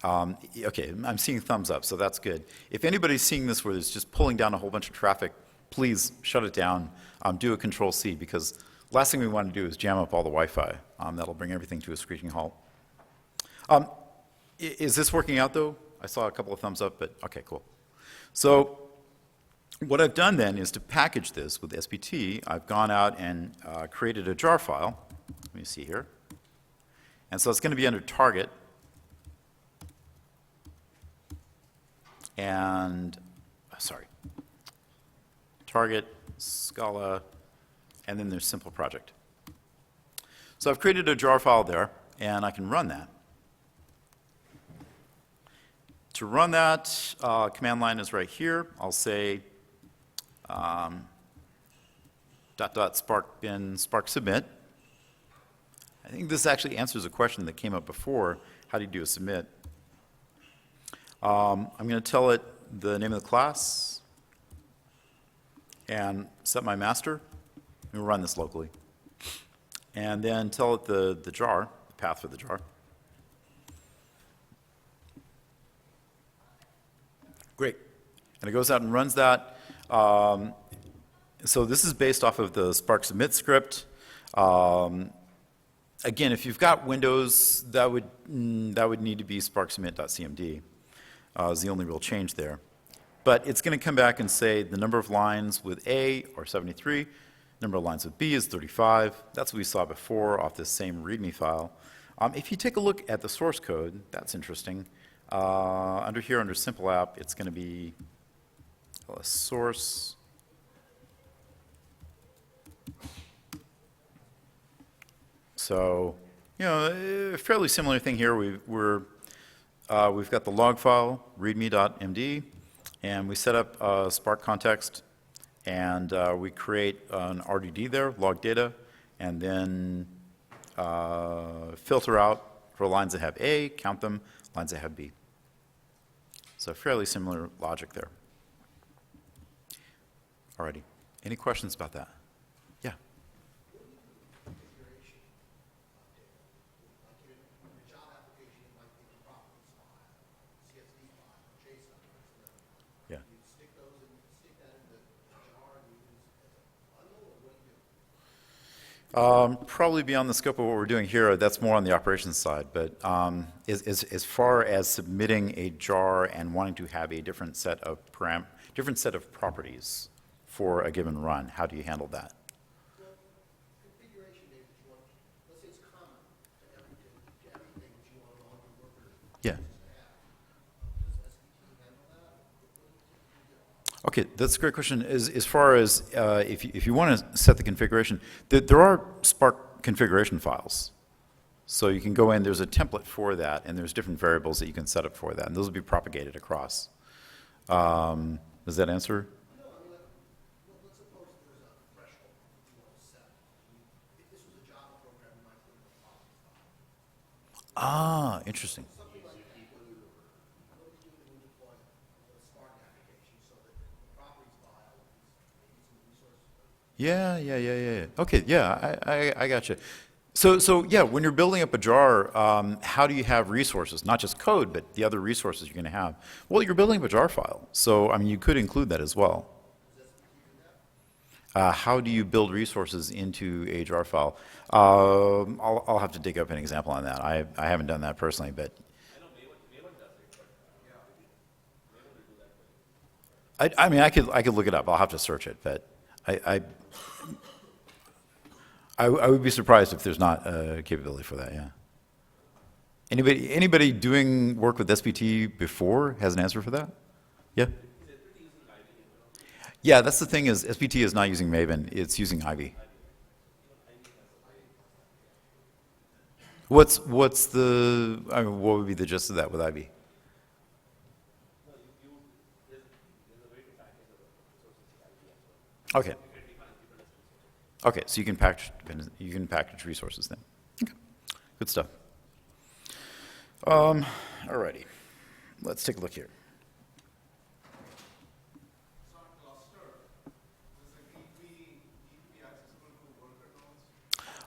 Okay, I'm seeing thumbs up, so that's good. If anybody's seeing this where it's just pulling down a whole bunch of traffic, please shut it down. Do a Control-C, because last thing we want to do is jam up all the Wi-Fi. That'll bring everything to a screeching halt. Is this working out, though? I saw a couple of thumbs up, but okay, cool. So what I've done then is to package this with SBT. I've gone out and created a jar file. Let me see here. And so it's going to be under target. And, sorry, target, Scala, and then there's simple project. So I've created a jar file there, and I can run that. To run that, command line is right here. I'll say .spark bin spark submit. I think this actually answers a question that came up before. How do you do a submit? I'm going to tell it the name of the class and set my master. We'll run this locally. And then tell it the jar, the path for the jar. Great. And it goes out and runs that. So this is based off of the Spark submit script. Again, if you've got Windows, that would need to be sparksubmit.cmd. Is the only real change there. But it's going to come back and say the number of lines with A are 73, number of lines with B is 35. That's what we saw before off this same README file. If you take a look at the source code, that's interesting. Under here, under simple app, it's going to be a source. So, a fairly similar thing here. We've got the log file, readme.md. and we set up a Spark context, and we create an RDD there, log data, and then filter out for lines that have A, count them, lines that have B. So fairly similar logic there. Alrighty. Any questions about that? Yeah. Configuration of data. Like in a job application, it might be a properties file, CSV file, JSON, Yeah. you stick those in, stick that in the jar and use as a bundle, or what do you do? Probably beyond the scope of what we're doing here. That's more on the operations side. But as far as submitting a jar and wanting to have a different set of properties for a given run, how do you handle that? Well, configuration data that you want, let's say it's common to everything that you want all your workers Yeah. to have. Does SBT handle that? What do you do? Okay, that's a great question. As far as if you want to set the configuration, there are Spark configuration files. So you can go in, there's a template for that, and there's different variables that you can set up for that, and those will be propagated across. Does that answer? No, I mean, like, let's suppose there's a threshold you want to set. If this was a Java program, you might put in a properties file. Ah, interesting. Something like that. What do you do when you deploy a Spark application so that the properties file is maybe some resources? Yeah. Okay, yeah, I got you. So yeah, when you're building up a jar, how do you have resources? Not just code, but the other resources you're going to have. Well, you're building up a jar file, so I mean, you could include that as well. How do you build resources into a jar file? I'll have to dig up an example on that. I haven't done that personally, but I mean, I could look it up. I'll have to search it, but I would be surprised if there's not a capability for that, yeah. Anybody doing work with SBT before has an answer for that? Yeah? Yeah, that's the thing is SBT is not using Maven, it's using Ivy. What's the, I mean, what would be the gist of that with Ivy? Okay. Okay, so you can package resources then. Okay, good stuff. Alrighty, let's take a look here.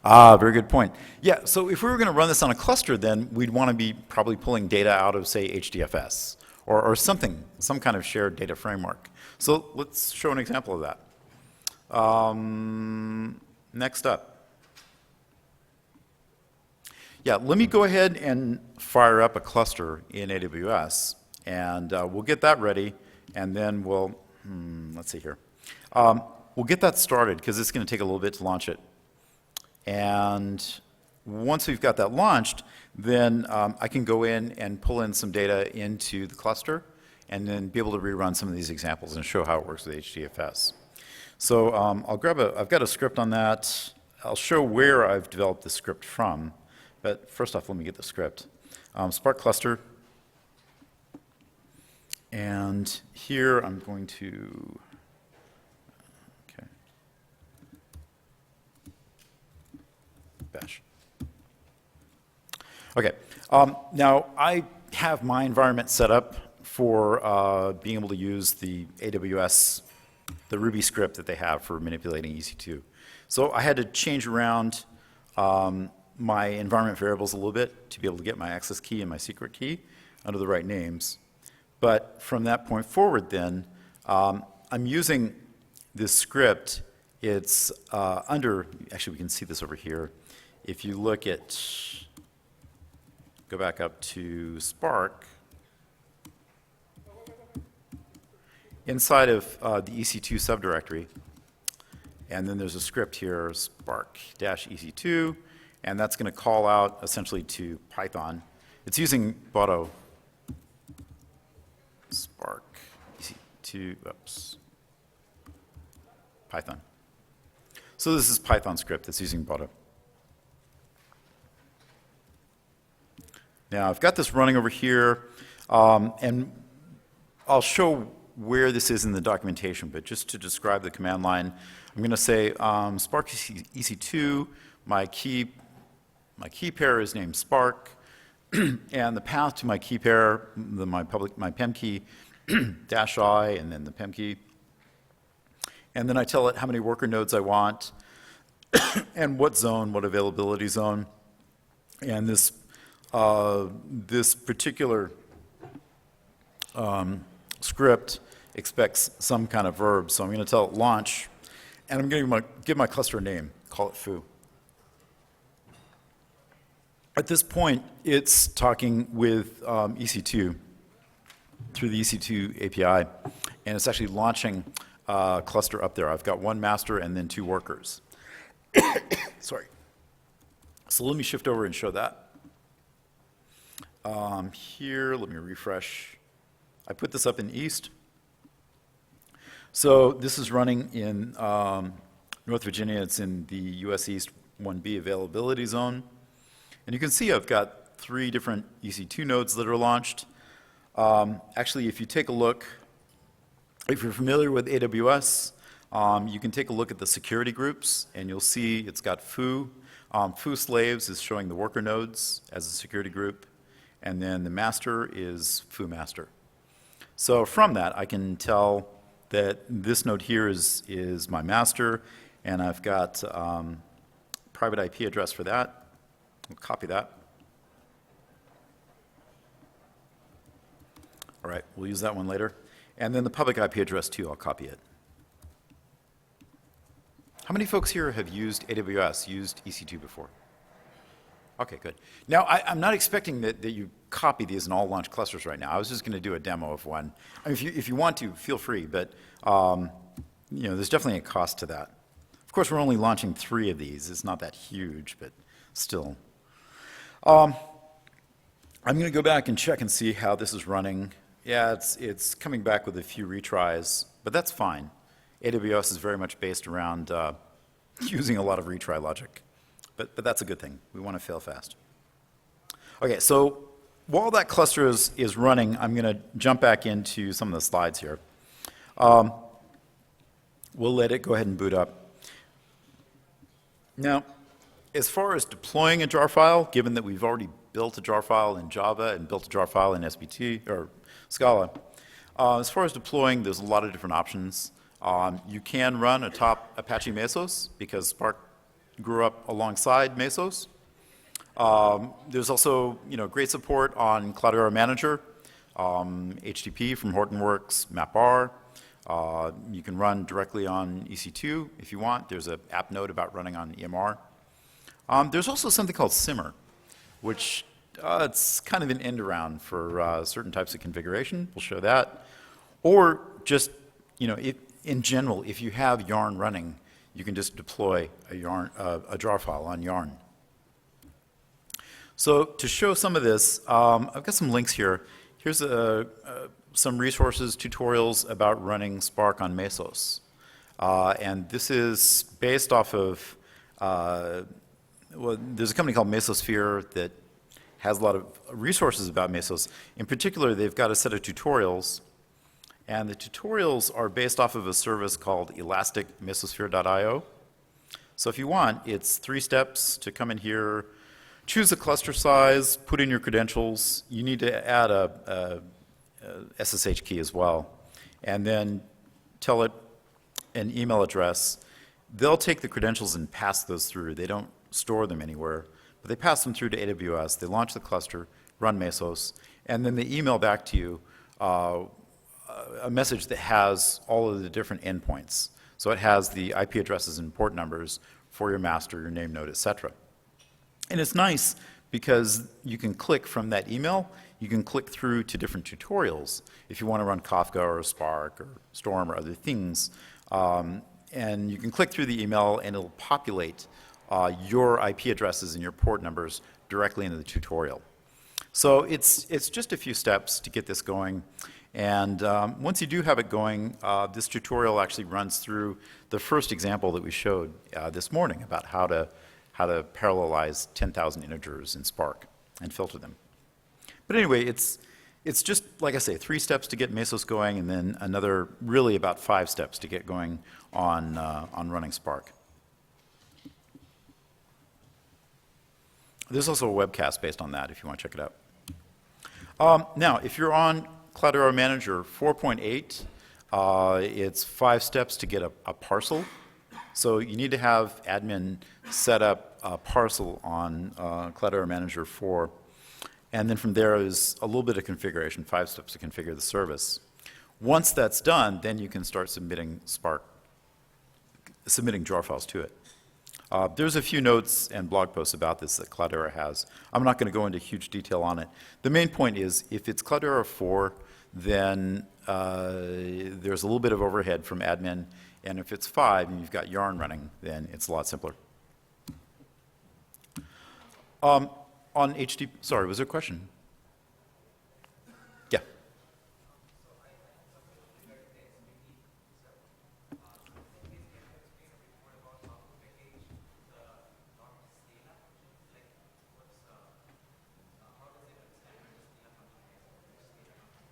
Ah, very good point. Yeah, so if we were going to run this on a cluster, then we'd want to be probably pulling data out of, say, HDFS or something, some kind of shared data framework. So let's show an example of that. Next up. Yeah, let me go ahead and fire up a cluster in AWS, and we'll get that ready, and then we'll, let's see here. We'll get that started, because it's going to take a little bit to launch it. And once we've got that launched, then I can go in and pull in some data into the cluster, and then be able to rerun some of these examples and show how it works with HDFS. So I've got a script on that. I'll show where I've developed the script from. But first off, let me get the script. Spark cluster. And here I'm going to, okay, bash. Okay, now I have my environment set up for being able to use the AWS, the Ruby script that they have for manipulating EC2. So I had to change around my environment variables a little bit to be able to get my access key and my secret key under the right names. But from that point forward then, I'm using this script. It's under, actually we can see this over here. If you look at, go back up to Spark, inside of the EC2 subdirectory, and then there's a script here, spark-ec2, and that's going to call out essentially to Python. It's using Boto Spark ec2, oops, Python. So this is Python script that's using Boto. Now I've got this running over here, and I'll show where this is in the documentation, but just to describe the command line, I'm going to say Spark EC2, my key pair is named Spark, and the path to my key pair, my PEM key, dash I, and then the PEM key. And then I tell it how many worker nodes I want, and what zone, what availability zone. And this particular script expects some kind of verb, so I'm going to tell it launch, and I'm going to give my cluster a name, call it foo. At this point, it's talking with EC2 through the EC2 API, and it's actually launching a cluster up there. I've got one master and then 2 workers. Sorry. So let me shift over and show that. Here, let me refresh. I put this up in East. So this is running in North Virginia. It's in the US East 1B availability zone. And you can see I've got 3 different EC2 nodes that are launched. Actually, if you take a look, if you're familiar with AWS, you can take a look at the security groups, and you'll see it's got foo. Foo slaves is showing the worker nodes as a security group, and then the master is foo master. So from that, I can tell that this node here is my master, and I've got private IP address for that. We'll copy that. All right, we'll use that one later. And then the public IP address too, I'll copy it. How many folks here have used AWS, used EC2 before? Okay, good. Now, I'm not expecting that you copy these in all launch clusters right now. I was just going to do a demo of one. I mean, if you want to, feel free, but there's definitely a cost to that. Of course, we're only launching 3 of these. It's not that huge, but still. I'm going to go back and check and see how this is running. Yeah, it's coming back with a few retries, but that's fine. AWS is very much based around using a lot of retry logic, but that's a good thing. We want to fail fast. Okay, so while that cluster is running, I'm going to jump back into some of the slides here. We'll let it go ahead and boot up. Now, as far as deploying a jar file, given that we've already built a jar file in Java and built a jar file in SBT or Scala, as far as deploying, there's a lot of different options. You can run atop Apache Mesos because Spark grew up alongside Mesos. There's also great support on Cloudera Manager, HTTP from Hortonworks, MapR. You can run directly on EC2 if you want. There's an app note about running on EMR. There's also something called Simmer, which it's kind of an end around for certain types of configuration. We'll show that. Or just, in general, if you have Yarn running, you can just deploy a jar file on Yarn. So to show some of this, I've got some links here. Here's some resources, tutorials about running Spark on Mesos. And this is based off of, there's a company called Mesosphere that has a lot of resources about Mesos. In particular, they've got a set of tutorials. And the tutorials are based off of a service called elasticmesosphere.io. So if you want, it's 3 steps to come in here, choose a cluster size, put in your credentials. You need to add a SSH key as well. And then tell it an email address. They'll take the credentials and pass those through. They don't store them anywhere, but they pass them through to AWS. They launch the cluster, run Mesos, and then they email back to you a message that has all of the different endpoints. So it has the IP addresses and port numbers for your master, your name node, etc. And it's nice because you can click from that email, you can click through to different tutorials if you want to run Kafka or Spark or Storm or other things. And you can click through the email and it'll populate your IP addresses and your port numbers directly into the tutorial. So it's just a few steps to get this going. And once you do have it going, this tutorial actually runs through the first example that we showed this morning about how to parallelize 10,000 integers in Spark and filter them. But anyway, it's It's just, like I say, 3 steps to get Mesos going, and then another really about 5 steps to get going on running Spark. There's also a webcast based on that if you want to check it out. Now, if you're on Cloudera Manager 4.8, it's 5 steps to get a parcel. So you need to have admin set up a parcel on Cloudera Manager 4. And then from there is a little bit of configuration, 5 steps to configure the service. Once that's done, then you can start submitting jar files to it. There's a few notes and blog posts about this that Cloudera has. I'm not going to go into huge detail on it. The main point is, if it's Cloudera 4, then there's a little bit of overhead from admin, and if it's 5 and you've got Yarn running, then it's a lot simpler. On HD, sorry, was there a question? Yeah.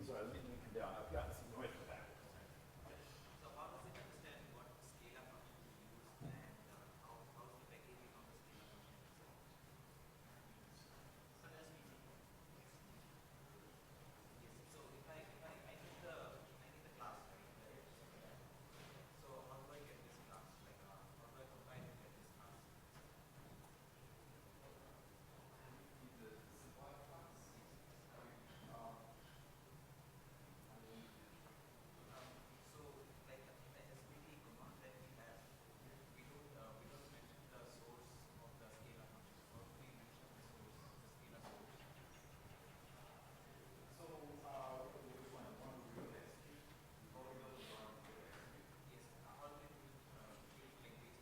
Sorry, let me come down. I've got some noise in the back. So how does it understand what scale-up function to use, and how is the packaging of the scale-up function? So SBT. Yes. So if I need the class, right? So how do I get this class? Like how do I compile and get this class? So like the SBT command that we have, we don't mention the source of the scale-up function. How do we mention the source, the scale-up source? Yes. How do we treat like these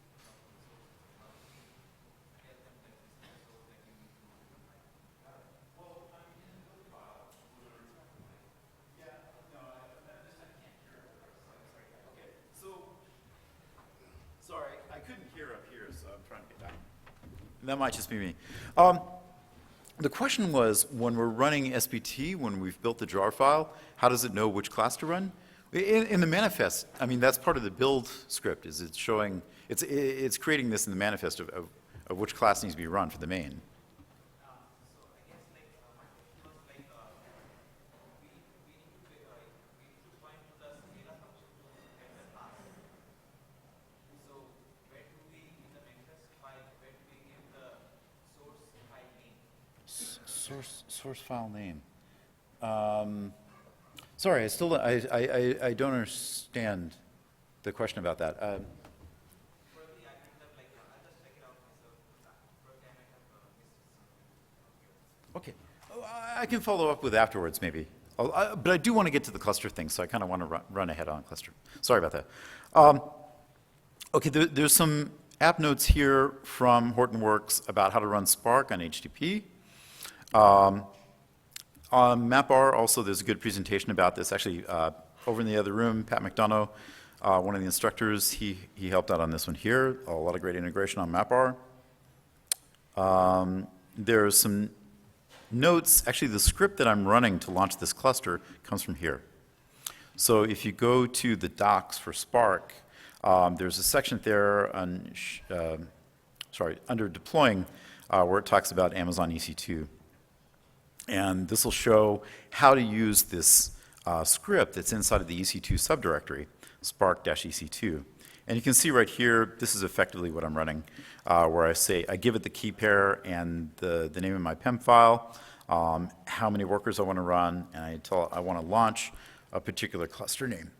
sources? How do we tell them that this is the source that you need to compile? Sorry, I couldn't hear up here, so I'm trying to get down. That might just be me. The question was, when we're running SBT, when we've built the jar file, how does it know which class to run? In the manifest, I mean, that's part of the build script, is it's showing, it's creating this in the manifest of which class needs to be run for the main. So I guess like my question was like we need to point to the scale-up function to get the class. So where do we in the manifest file where do we give the source file name? Source file name. Sorry, I don't understand the question about that. Probably I might have like I'll just check it out myself. Probably I might have missed something. Okay. I can follow up with afterwards, maybe. But I do want to get to the cluster thing, so I kind of want to run ahead on cluster. Sorry about that. Okay, there's some app notes here from Hortonworks about how to run Spark on HTTP. On MapR, also, there's a good presentation about this. Actually, over in the other room, Pat McDonough, one of the instructors, he helped out on this one here. A lot of great integration on MapR. There's some notes. Actually, the script that I'm running to launch this cluster comes from here. So if you go to the docs for Spark, there's a section there on, under deploying where it talks about Amazon EC2. And this will show how to use this script that's inside of the EC2 subdirectory, spark-ec2. And you can see right here, this is effectively what I'm running, where I give it the key pair and the name of my PEM file, how many workers I want to run, and I tell it I want to launch a particular cluster name.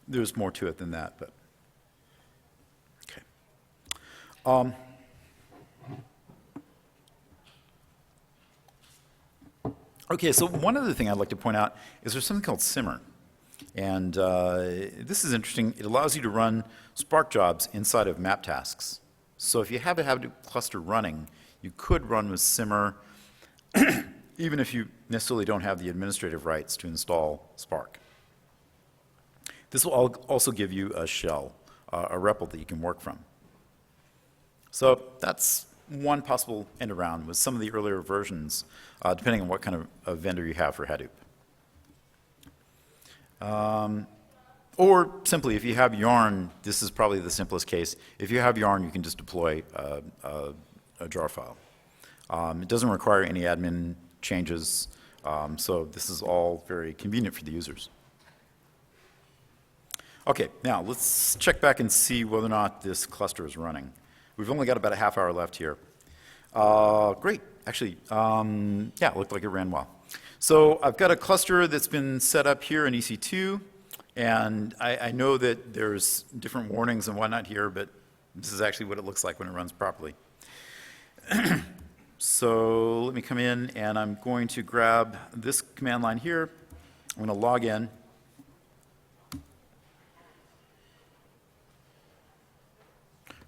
There's more to it than that, but okay. Okay, so one other thing I'd like to point out is there's something called Simmer. And this is interesting. It allows you to run Spark jobs inside of map tasks. So if you have a Hadoop cluster running, you could run with Simmer even if you necessarily don't have the administrative rights to install Spark. This will also give you a shell, a REPL that you can work from. So that's one possible end around with some of the earlier versions, depending on what kind of vendor you have for Hadoop. Or simply, if you have Yarn, this is probably the simplest case. If you have Yarn, you can just deploy a jar file. It doesn't require any admin changes, so this is all very convenient for the users. Okay, now let's check back and see whether or not this cluster is running. We've only got about a half hour left here. Great, actually, yeah, it looked like it ran well. So I've got a cluster that's been set up here in EC2, and I know that there's different warnings and whatnot here, but this is actually what it looks like when it runs properly. So let me come in, and I'm going to grab this command line here. I'm going to log in.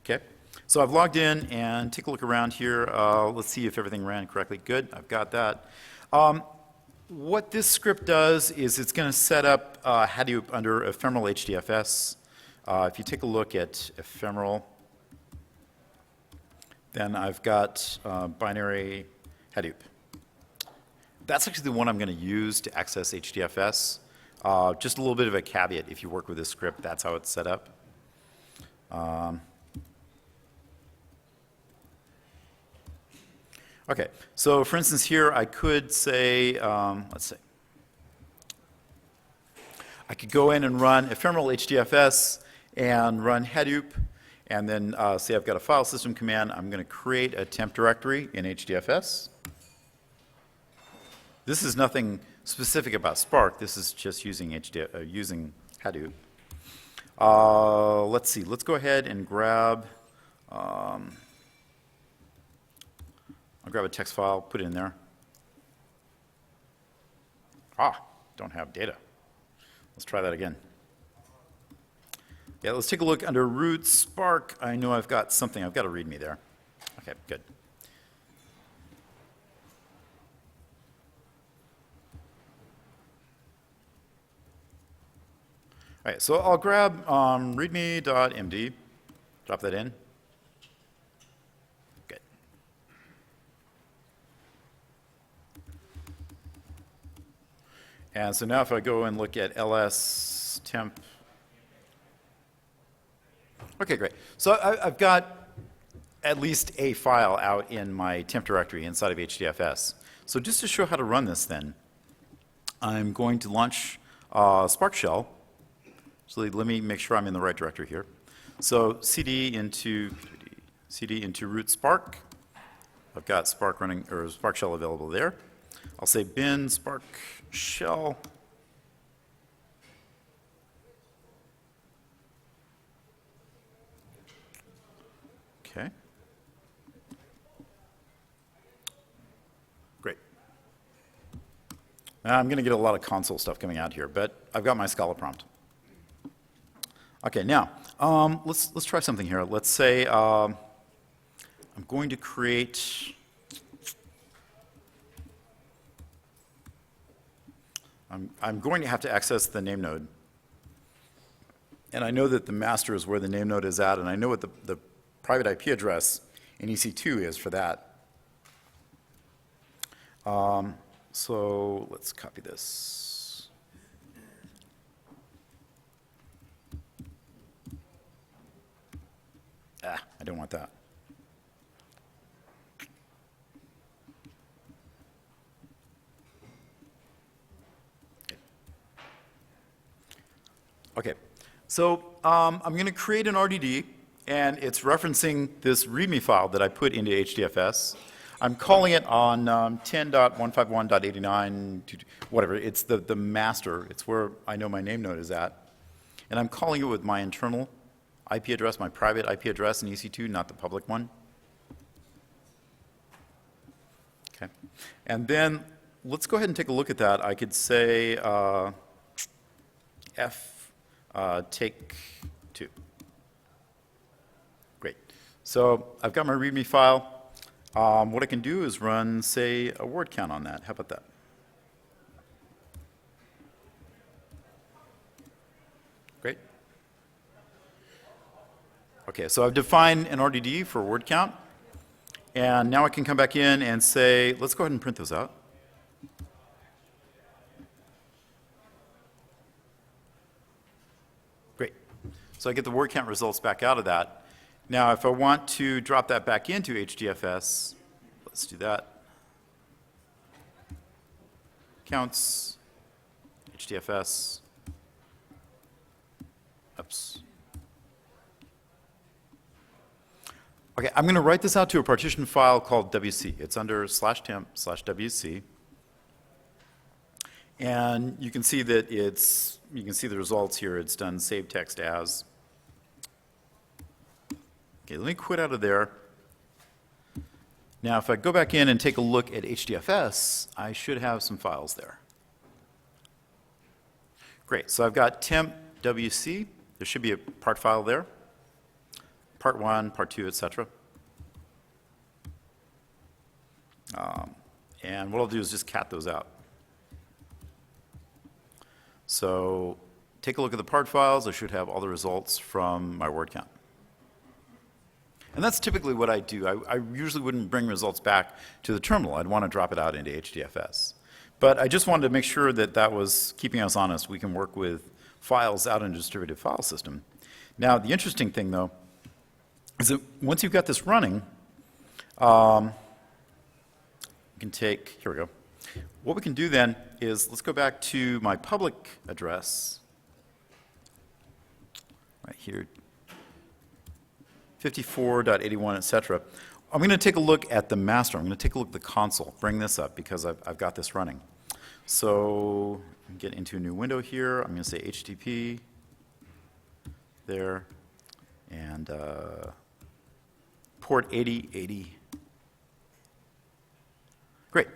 Okay, so I've logged in and take a look around here. Let's see if everything ran correctly. Good, I've got that. What this script does is it's going to set up Hadoop under ephemeral HDFS. If you take a look at ephemeral, then I've got binary Hadoop. That's actually the one I'm going to use to access HDFS. Just a little bit of a caveat, if you work with this script, that's how it's set up. Okay, so for instance here, I could say, let's see. I could go in and run ephemeral HDFS and run Hadoop, and then say I've got a file system command. I'm going to create a temp directory in HDFS. This is nothing specific about Spark. This is just using using Hadoop. Let's see. Let's go ahead and grab. I'll grab a text file, put it in there. Don't have data. Let's try that again. Yeah, let's take a look under root Spark. I know I've got something. I've got a README there. Okay, good. All right, so I'll grab readme.md, drop that in. Good. And so now if I go and look at ls temp, okay, great. So I've got at least a file out in my temp directory inside of HDFS. So just to show how to run this then, I'm going to launch Spark shell. So let me make sure I'm in the right directory here. So cd into root Spark. I've got Spark running, or Spark shell available there. I'll say bin Spark shell. Okay. Great. Now I'm going to get a lot of console stuff coming out here, but I've got my Scala prompt. Okay, now let's try something here. Let's say I'm going to create. I'm going to have to access the name node, and I know that the master is where the name node is at, and I know what the private IP address in EC2 is for that. So let's copy this. I don't want that. Okay, so I'm going to create an RDD, and it's referencing this README file that I put into HDFS. I'm calling it on 10.151.89, whatever. It's the master. It's where I know my name node is at. And I'm calling it with my internal IP address, my private IP address in EC2, not the public one. Okay. And then let's go ahead and take a look at that. I could say take 2. Great. So I've got my README file. What I can do is run, say, a word count on that. How about that? Great. Okay, so I've defined an RDD for word count, And now I can come back in and say, let's go ahead and print those out. Great. So I get the word count results back out of that. Now, if I want to drop that back into HDFS, let's do that. Counts, HDFS. Oops. Okay, I'm going to write this out to a partition file called WC. It's under /temp/WC. And you can see that you can see the results here. It's done save text as. Okay, let me quit out of there. Now, if I go back in and take a look at HDFS, I should have some files there. Great, so I've got temp WC. There should be a part file there. Part 1, part 2, etc. And what I'll do is just cat those out. So take a look at the part files. I should have all the results from my word count. And that's typically what I do. I usually wouldn't bring results back to the terminal. I'd want to drop it out into HDFS. But I just wanted to make sure that that was keeping us honest. We can work with files out in a distributed file system. Now, the interesting thing, though, is that once you've got this running, you can take, here we go. What we can do then is, let's go back to my public address, right here, 54.81, etc. I'm going to take a look at the master. I'm going to take a look at the console, bring this up because I've got this running. So get into a new window here. I'm going to say HTTP there, and port 8080. Great.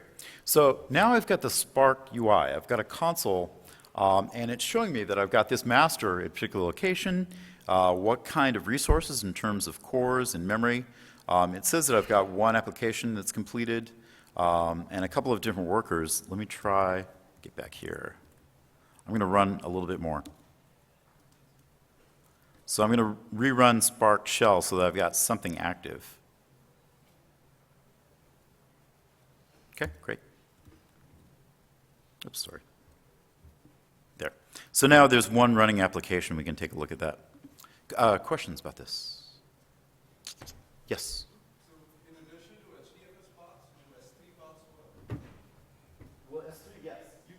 So now I've got the Spark UI. I've got a console, and it's showing me that I've got this master at a particular location, what kind of resources in terms of cores and memory. It says that I've got one application that's completed and a couple of different workers. Let me try, get back here. I'm going to run a little bit more. So I'm going to rerun Spark shell so that I've got something active. Okay, great. Oops, sorry. There. So now there's one running application. We can take a look at that. Questions about this? Yes? So in addition to HDFS paths, do S3 paths work? Well, S3, yes. You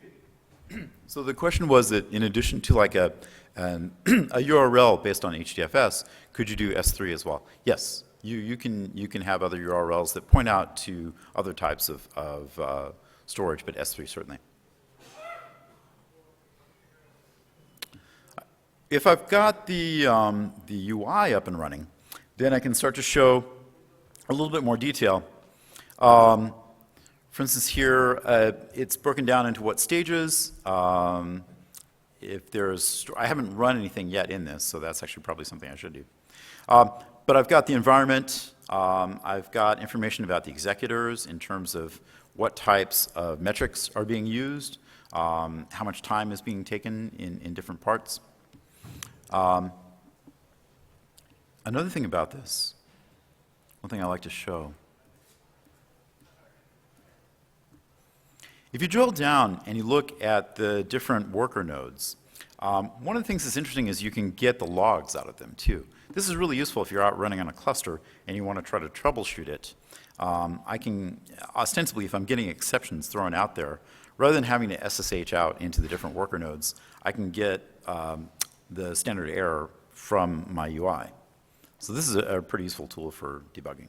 can. So the question was that in addition to like a URL based on HDFS, could you do S3 as well? Yes. You can have other URLs that point out to other types of storage, but S3 certainly. If I've got the UI up and running, then I can start to show a little bit more detail. For instance, here it's broken down into what stages. If there's, I haven't run anything yet in this, so that's actually probably something I should do. But I've got the environment. I've got information about the executors in terms of what types of metrics are being used, how much time is being taken in different parts. Another thing about this, one thing I like to show, if you drill down and you look at the different worker nodes, one of the things that's interesting is you can get the logs out of them too. This is really useful if you're out running on a cluster and you want to try to troubleshoot it. I can, ostensibly, if I'm getting exceptions thrown out there, rather than having to SSH out into the different worker nodes, I can get the standard error from my UI. So this is a pretty useful tool for debugging.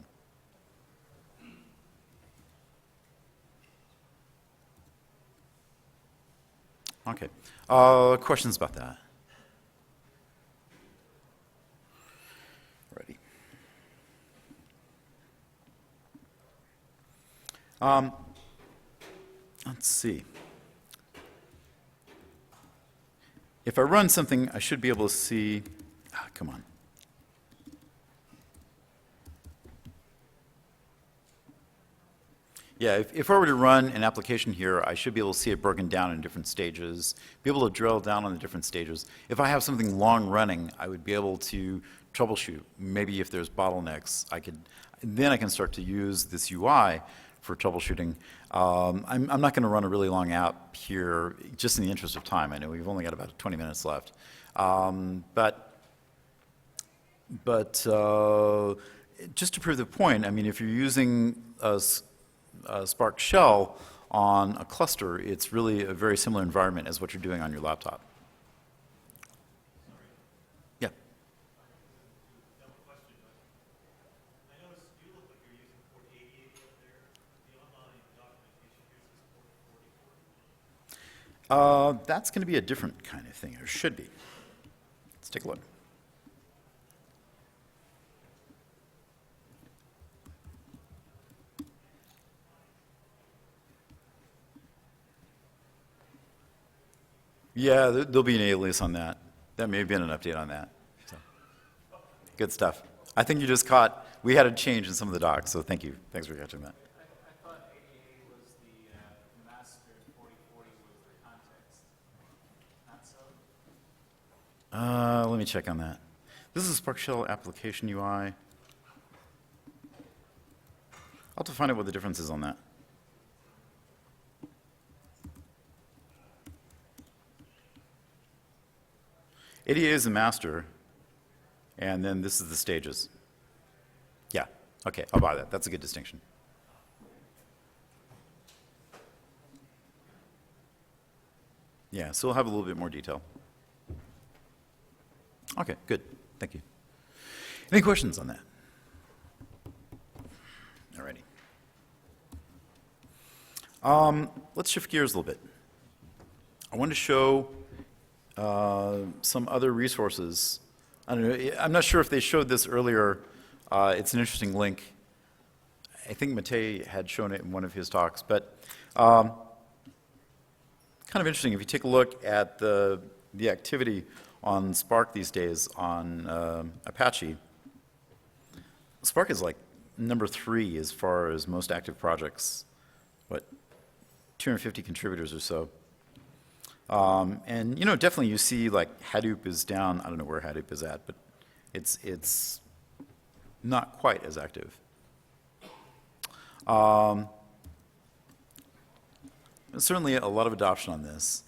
Okay. Questions about that? Ready. Let's see. If I run something, I should be able to see, come on. Yeah, if I were to run an application here, I should be able to see it broken down in different stages, be able to drill down on the different stages. If I have something long running, I would be able to troubleshoot. Maybe if there's bottlenecks, I could, then I can start to use this UI for troubleshooting. I'm not going to run a really long app here, just in the interest of time. I know we've only got about 20 minutes left. But just to prove the point, I mean, if you're using a Spark shell on a cluster, it's really a very similar environment as what you're doing on your laptop. Yeah. Dumb question, but I noticed you look like you're using port 8080 up there. The online documentation uses port 4040. That's going to be a different kind of thing, or should be. Let's take a look. Yeah, there'll be an alias on that. That may have been an update on that. So, good stuff. I think you just caught, we had a change in some of the docs, so thank you. Thanks for catching that. I thought 88 was the master and 4040 was the context. Not so? Let me check on that. This is Spark Shell application UI. I'll have to find out what the difference is on that. ADA is the master, and then this is the stages. Yeah, okay, I'll buy that. That's a good distinction. Yeah, so we'll have a little bit more detail. Okay, good. Thank you. Any questions on that? Alrighty. Let's shift gears a little bit. I want to show some other resources. I don't know, I'm not sure if they showed this earlier. It's an interesting link. I think Matei had shown it in one of his talks, but kind of interesting. If you take a look at the activity on Spark these days on Apache, Spark is like number 3 as far as most active projects. What, 250 contributors or so. And you know, definitely you see like Hadoop is down. I don't know where Hadoop is at, but it's not quite as active. Certainly a lot of adoption on this.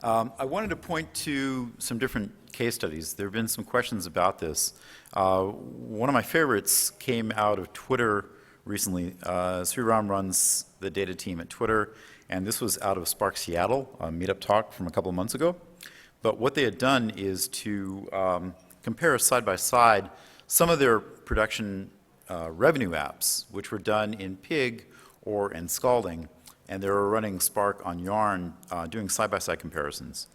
I wanted to point to some different case studies. There have been some questions about this. One of my favorites came out of Twitter recently. Sriram runs the data team at Twitter, and this was out of Spark Seattle, a meetup talk from a couple of months ago. But what they had done is to compare side by side some of their production revenue apps, which were done in Pig or in Scalding, and they were running Spark on Yarn, doing side-by-side comparisons.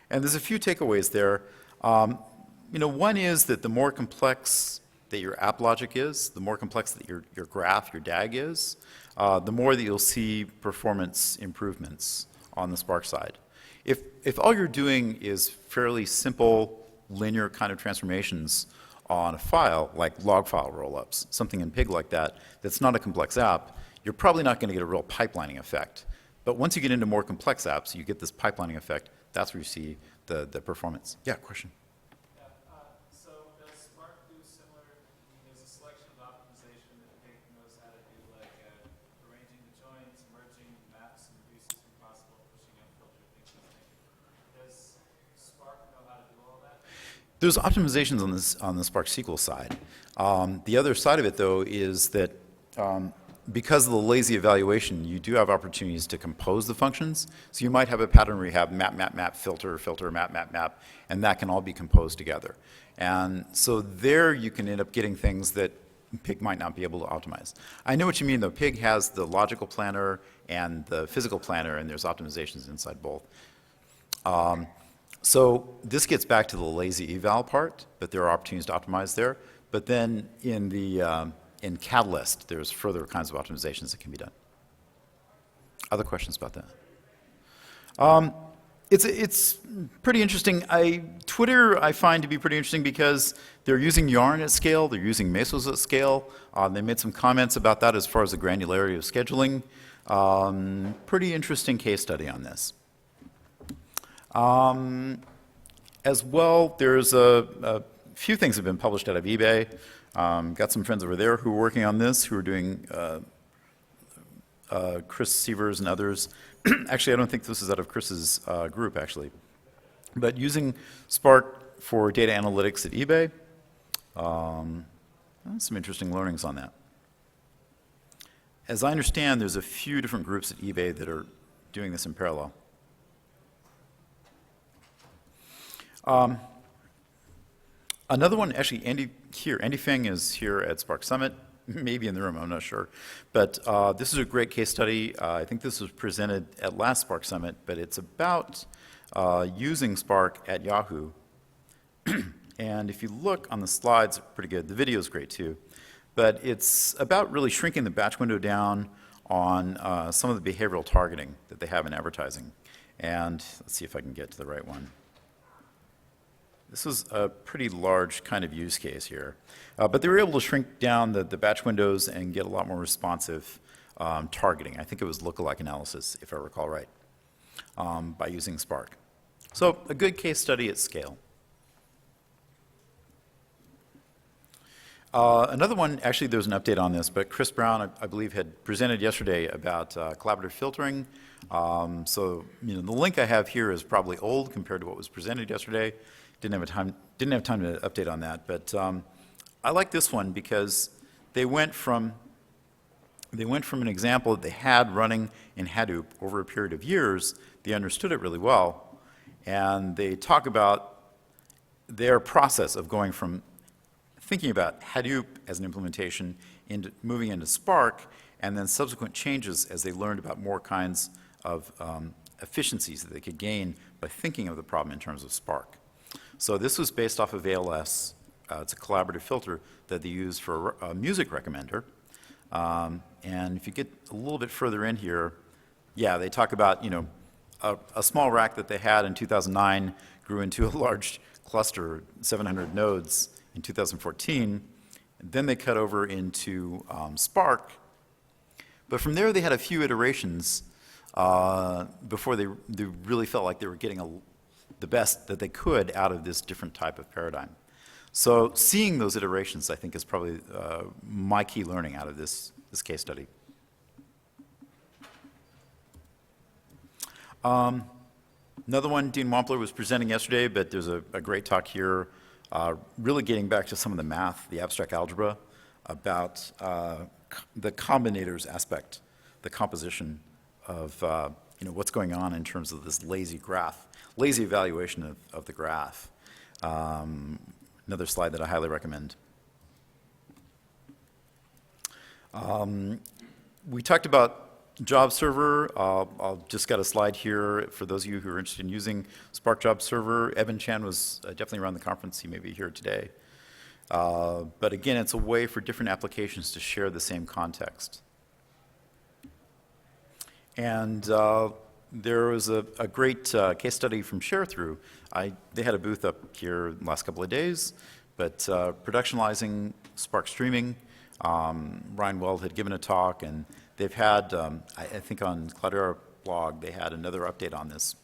And there's a few takeaways there. You know, one is that the more complex that your app logic is, the more complex that your graph, your DAG is, the more that you'll see performance improvements on the Spark side. If all you're doing is fairly simple, linear kind of transformations on a file, like log file rollups, something in Pig like that, that's not a complex app, you're probably not going to get a real pipelining effect. But once you get into more complex apps, you get this pipelining effect. That's where you see the performance. Yeah, question? Yeah, so does Spark do similar, there's a selection of optimization that Pig knows how to do, like arranging the joins, merging maps and reduces when possible, pushing up filter, things like that. Does Spark know how to do all that? There's optimizations on the Spark SQL side. The other side of it, though, is that because of the lazy evaluation, you do have opportunities to compose the functions. So you might have a pattern where you have map, map, map, filter, filter, map, map, map, and that can all be composed together. And so there you can end up getting things that Pig might not be able to optimize. I know what you mean, though. Pig has the logical planner and the physical planner, and there's optimizations inside both. So this gets back to the lazy eval part, but there are opportunities to optimize there. But then in the in Catalyst, there's further kinds of optimizations that can be done. Other questions about that? It's pretty interesting. Twitter I find to be pretty interesting because they're using Yarn at scale, they're using Mesos at scale. They made some comments about that as far as the granularity of scheduling. Pretty interesting case study on this. As well, there's few things have been published out of eBay. Got some friends over there who are working on this, who are doing Chris Sievers and others. Actually, I don't think this is out of Chris's group, actually. But using Spark for data analytics at eBay, some interesting learnings on that. As I understand, there's a few different groups at eBay that are doing this in parallel. Another one, actually, Andy Feng is here at Spark Summit, maybe in the room, I'm not sure. But this is a great case study. I think this was presented at last Spark Summit, but it's about using Spark at Yahoo. And if you look on the slides, pretty good. The video is great too. But it's about really shrinking the batch window down on some of the behavioral targeting that they have in advertising. And let's see if I can get to the right one. This was a pretty large kind of use case here. But they were able to shrink down the batch windows and get a lot more responsive targeting. I think it was lookalike analysis, if I recall right, by using Spark. So a good case study at scale. Another one, actually there's an update on this, but Chris Brown, I believe, had presented yesterday about collaborative filtering. So the link I have here is probably old compared to what was presented yesterday. Didn't have time to update on that, but I like this one because they went from an example that they had running in Hadoop over a period of years. They understood it really well, and they talk about their process of going from thinking about Hadoop as an implementation into moving into Spark, and then subsequent changes as they learned about more kinds of efficiencies that they could gain by thinking of the problem in terms of Spark. So this was based off of ALS. It's a collaborative filter that they use for a music recommender. And if you get a little bit further in here, yeah, they talk about, a small rack that they had in 2009 grew into a large cluster, 700 nodes in 2014. And then they cut over into Spark. But from there, they had a few iterations before they really felt like they were getting the best that they could out of this different type of paradigm. So seeing those iterations, I think, is probably my key learning out of this case study. Another one, Dean Wampler was presenting yesterday, but there's a great talk here really getting back to some of the math, the abstract algebra, about the combinators aspect, the composition of what's going on in terms of this lazy graph, lazy evaluation of the graph. Another slide that I highly recommend. We talked about Job Server. I'll just got a slide here for those of you who are interested in using Spark Job Server. Evan Chan was definitely around the conference. He may be here today. But again, it's a way for different applications to share the same context. And there was a great case study from ShareThrough. They had a booth up here the last couple of days, but productionalizing Spark streaming. Ryan Weld had given a talk, and they've had, I think on Cloudera blog, they had another update on this.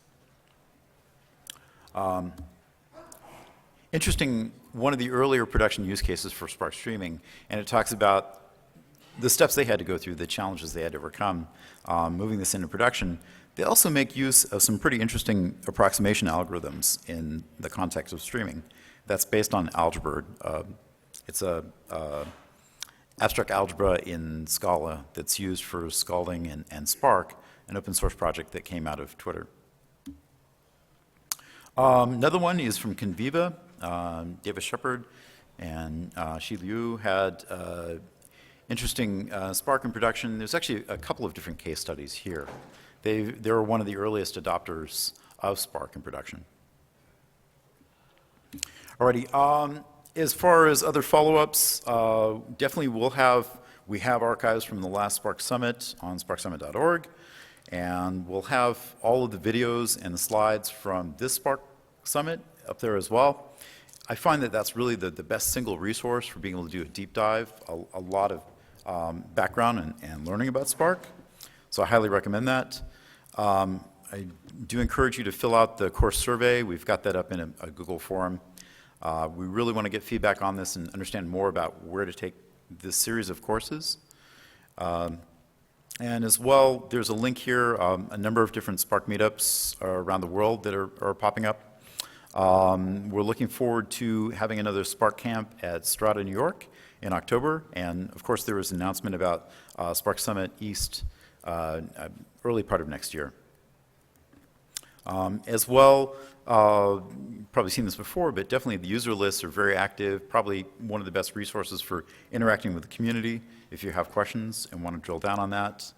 Interesting, one of the earlier production use cases for Spark streaming, and it talks about the steps they had to go through, the challenges they had to overcome, moving this into production. They also make use of some pretty interesting approximation algorithms in the context of streaming. That's based on algebra. It's a abstract algebra in Scala that's used for Scalding and Spark, an open source project that came out of Twitter. Another one is from Conviva. Davis Shepard and Shi Liu had interesting Spark in production. There's actually a couple of different case studies here. They were one of the earliest adopters of Spark in production. Alrighty, as far as other follow-ups, definitely we have archives from the last Spark Summit on sparksummit.org, and we'll have all of the videos and the slides from this Spark Summit up there as well. I find that that's really the best single resource for being able to do a deep dive, a lot of background and learning about Spark. So I highly recommend that. I do encourage you to fill out the course survey. We've got that up in a Google form. We really want to get feedback on this and understand more about where to take this series of courses. And as well, there's a link here, a number of different Spark meetups around the world that are popping up. We're looking forward to having another Spark camp at Strata, New York in October. And of course, there was an announcement about Spark Summit East early part of next year. As well, you've probably seen this before, but definitely the user lists are very active, probably one of the best resources for interacting with the community if you have questions and want to drill down on that.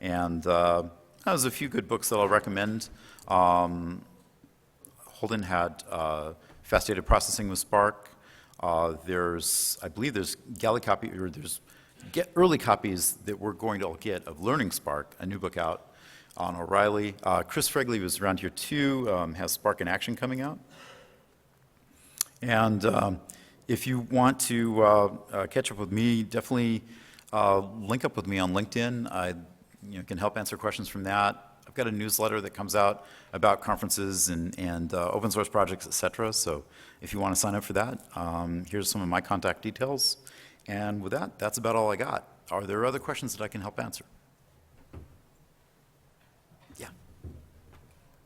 And there's a few good books that I'll recommend. Holden had Fast Data Processing with Spark. I believe there's galley copy, or there's early copies that we're going to all get of Learning Spark, a new book out on O'Reilly. Chris Fregley was around here too, has Spark in Action coming out. And if you want to catch up with me, definitely link up with me on LinkedIn. I can help answer questions from that. I've got a newsletter that comes out about conferences and open source projects, etc. So if you want to sign up for that, here's some of my contact details. And with that, that's about all I got. Are there other questions that I can help answer? Yeah.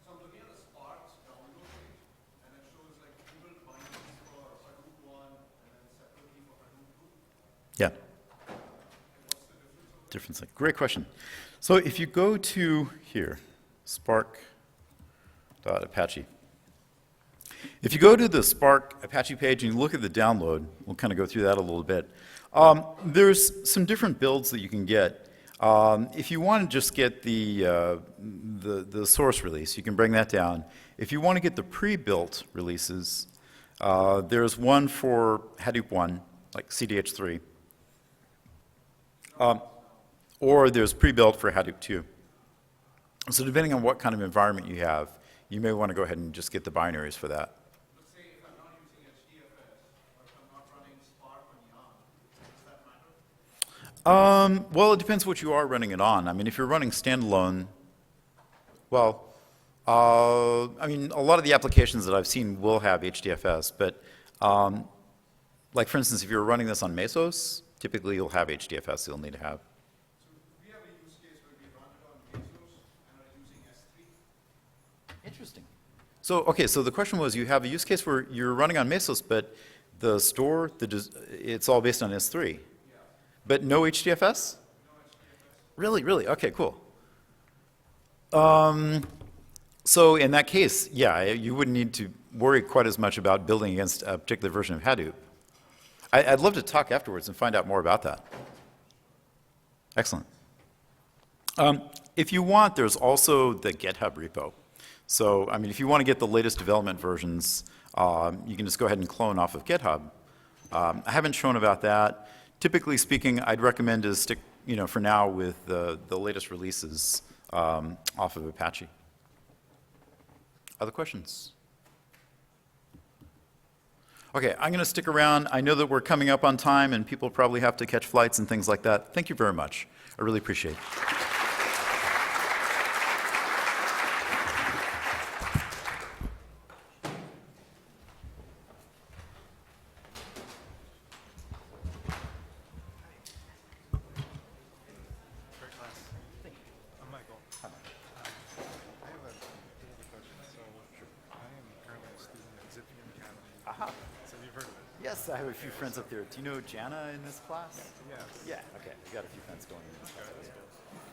So I'm looking at the Spark's download page, and it shows like Google bindings for Hadoop 1 and then separately for Hadoop 2. Yeah. Difference. Great question. So if you go to here, spark.apache. If you go to the Spark Apache page and you look at the download, we'll kind of go through that a little bit. There's some different builds that you can get. If you want to just get the source release, you can bring that down. If you want to get the pre-built releases, there's one for Hadoop 1, like CDH3. Or there's pre-built for Hadoop 2. So depending on what kind of environment you have, you may want to go ahead and just get the binaries for that. Let's say if I'm not using HDFS, or if I'm not running Spark on Yarn, does that matter? Well, it depends what you are running it on. I mean, if you're running standalone, well, I mean, a lot of the applications that I've seen will have HDFS, but like for instance, if you're running this on Mesos, typically you'll have HDFS you'll need to have. We have a use case where we run it on Mesos and are using S3. Interesting. So, okay, so the question was you have a use case where you're running on Mesos, but the store, it's all based on S3. Yeah. But no HDFS? No HDFS. Really, really? Okay, cool. So in that case, yeah, you wouldn't need to worry quite as much about building against a particular version of Hadoop. I'd love to talk afterwards and find out more about that. Excellent. If you want, there's also the GitHub repo. So, I mean, if you want to get the latest development versions, you can just go ahead and clone off of GitHub. I haven't shown about that. Typically speaking, I'd recommend to stick, for now with the latest releases off of Apache. Other questions? Okay, I'm going to stick around. I know that we're coming up on time and people probably have to catch flights and things like that. Thank you very much. I really appreciate it. Yes, I have a few friends up there. Do you know Jana in this class? Yes. Yeah, okay. We've got a few friends going in this class.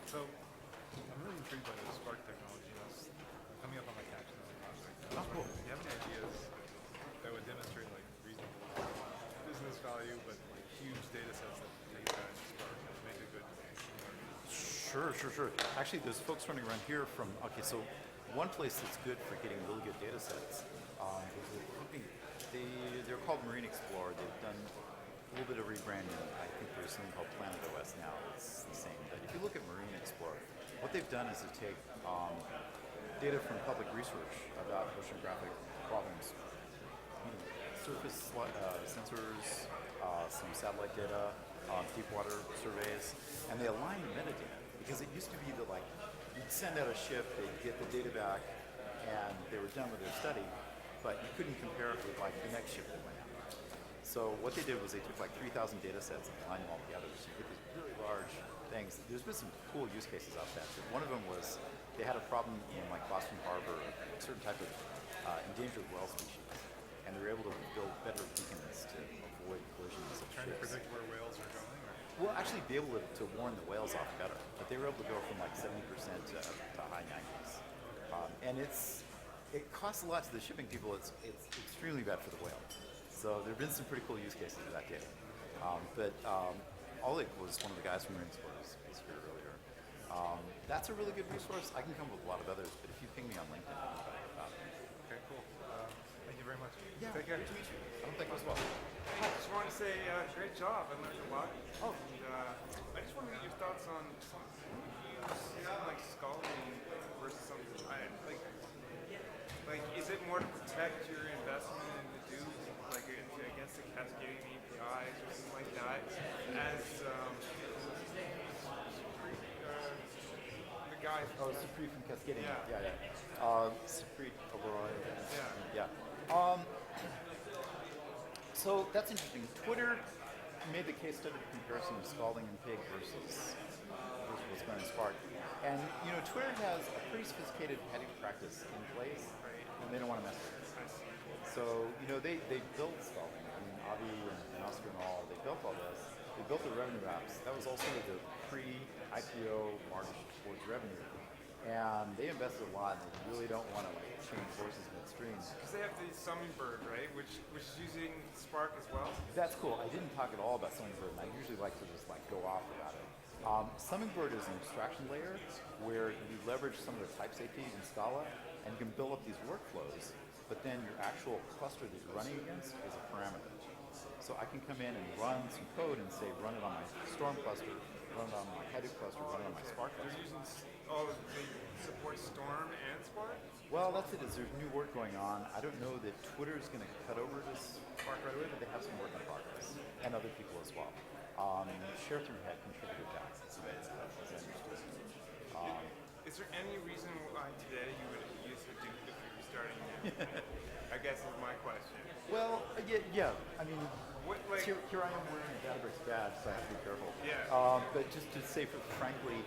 So, I'm really intrigued by the Spark technology. Coming up on my Cache project. Oh, cool. Do you have any ideas that would demonstrate like reasonable business value, but like huge data sets that take advantage of Spark and make a good Sure. Actually, there's folks running around here from, okay, so one place that's good for getting really good data sets is a company, they're called Marine Explorer. They've done a little bit of rebranding. I think there's something called Planet OS now. It's the same. But if you look at Marine Explorer, what they've done is to take data from public research about oceanographic problems, surface sensors, some satellite data, deep water surveys, and they align the metadata. Because it used to be that you'd send out a ship, they'd get the data back, and they were done with their study. but you couldn't compare it with like the next ship that went out. So what they did was they took like 3,000 data sets and combined them all together. So you get these really large things. There's been some cool use cases out there. So one of them was they had a problem in like Boston Harbor, a certain type of endangered whale species, and they were able to build better beacons to avoid collisions of Trying to ships. predict where whales are going? Well, actually be able to warn the whales off better, but they were able to go from like 70% to high 90s. And it costs a lot to the shipping people. It's extremely bad for the whale. So there have been some pretty cool use cases of that data. But Oleg was one of the guys from Marine Sport was here earlier. That's a really good resource. I can come up with a lot of others, but if you ping me on LinkedIn, I'll tell you about it. Okay, cool. Thank you very much. Yeah, Take care. great to meet you. I don't think it was well. I just wanted to say, great job. I learned a lot. Oh. And I just want to get your thoughts on something like scalding versus something. Like, is it more to protect your investment in the Duke, like against the cascading APIs or something like that, as the guy? Oh, Supri from Cascading. Yeah. Supri Overall. Yeah. So that's interesting. Twitter made the case study comparison of scalding and pig versus what's going on in Spark. And you know, Twitter has a pretty sophisticated heading practice in place, and they don't want to mess with it. So you know, they built scalding. I mean, Avi and Oscar and all, they built all this. They built the revenue apps. That was also the pre-IPO march towards revenue. And they invested a lot, and they really don't want to like change horses midstream. Because they have the Summonbird, right, which is using Spark as well. That's cool. I didn't talk at all about Summonbird, and I usually like to just like go off about it. Summonbird is an abstraction layer where you leverage some of the types APIs in Scala, and you can build up these workflows, but then your actual cluster that you're running against is a parameter. So I can come in and run some code and say, run it on my Storm cluster, run it on my Hadoop cluster, run it on my Spark cluster. They're using they support Storm and Spark. Well, that's it. Is there's new work going on. I don't know that Twitter is going to cut over to Spark right away, but they have some work in progress, and other people as well. Sherthrough had contributed that, so as I understood. Is there any reason why today you would use Hadoop if you were starting now? I guess is my question. Well, yeah. I mean, What, like, here I am wearing a Databricks badge, so I have to be careful. Yeah. But just to say, frankly,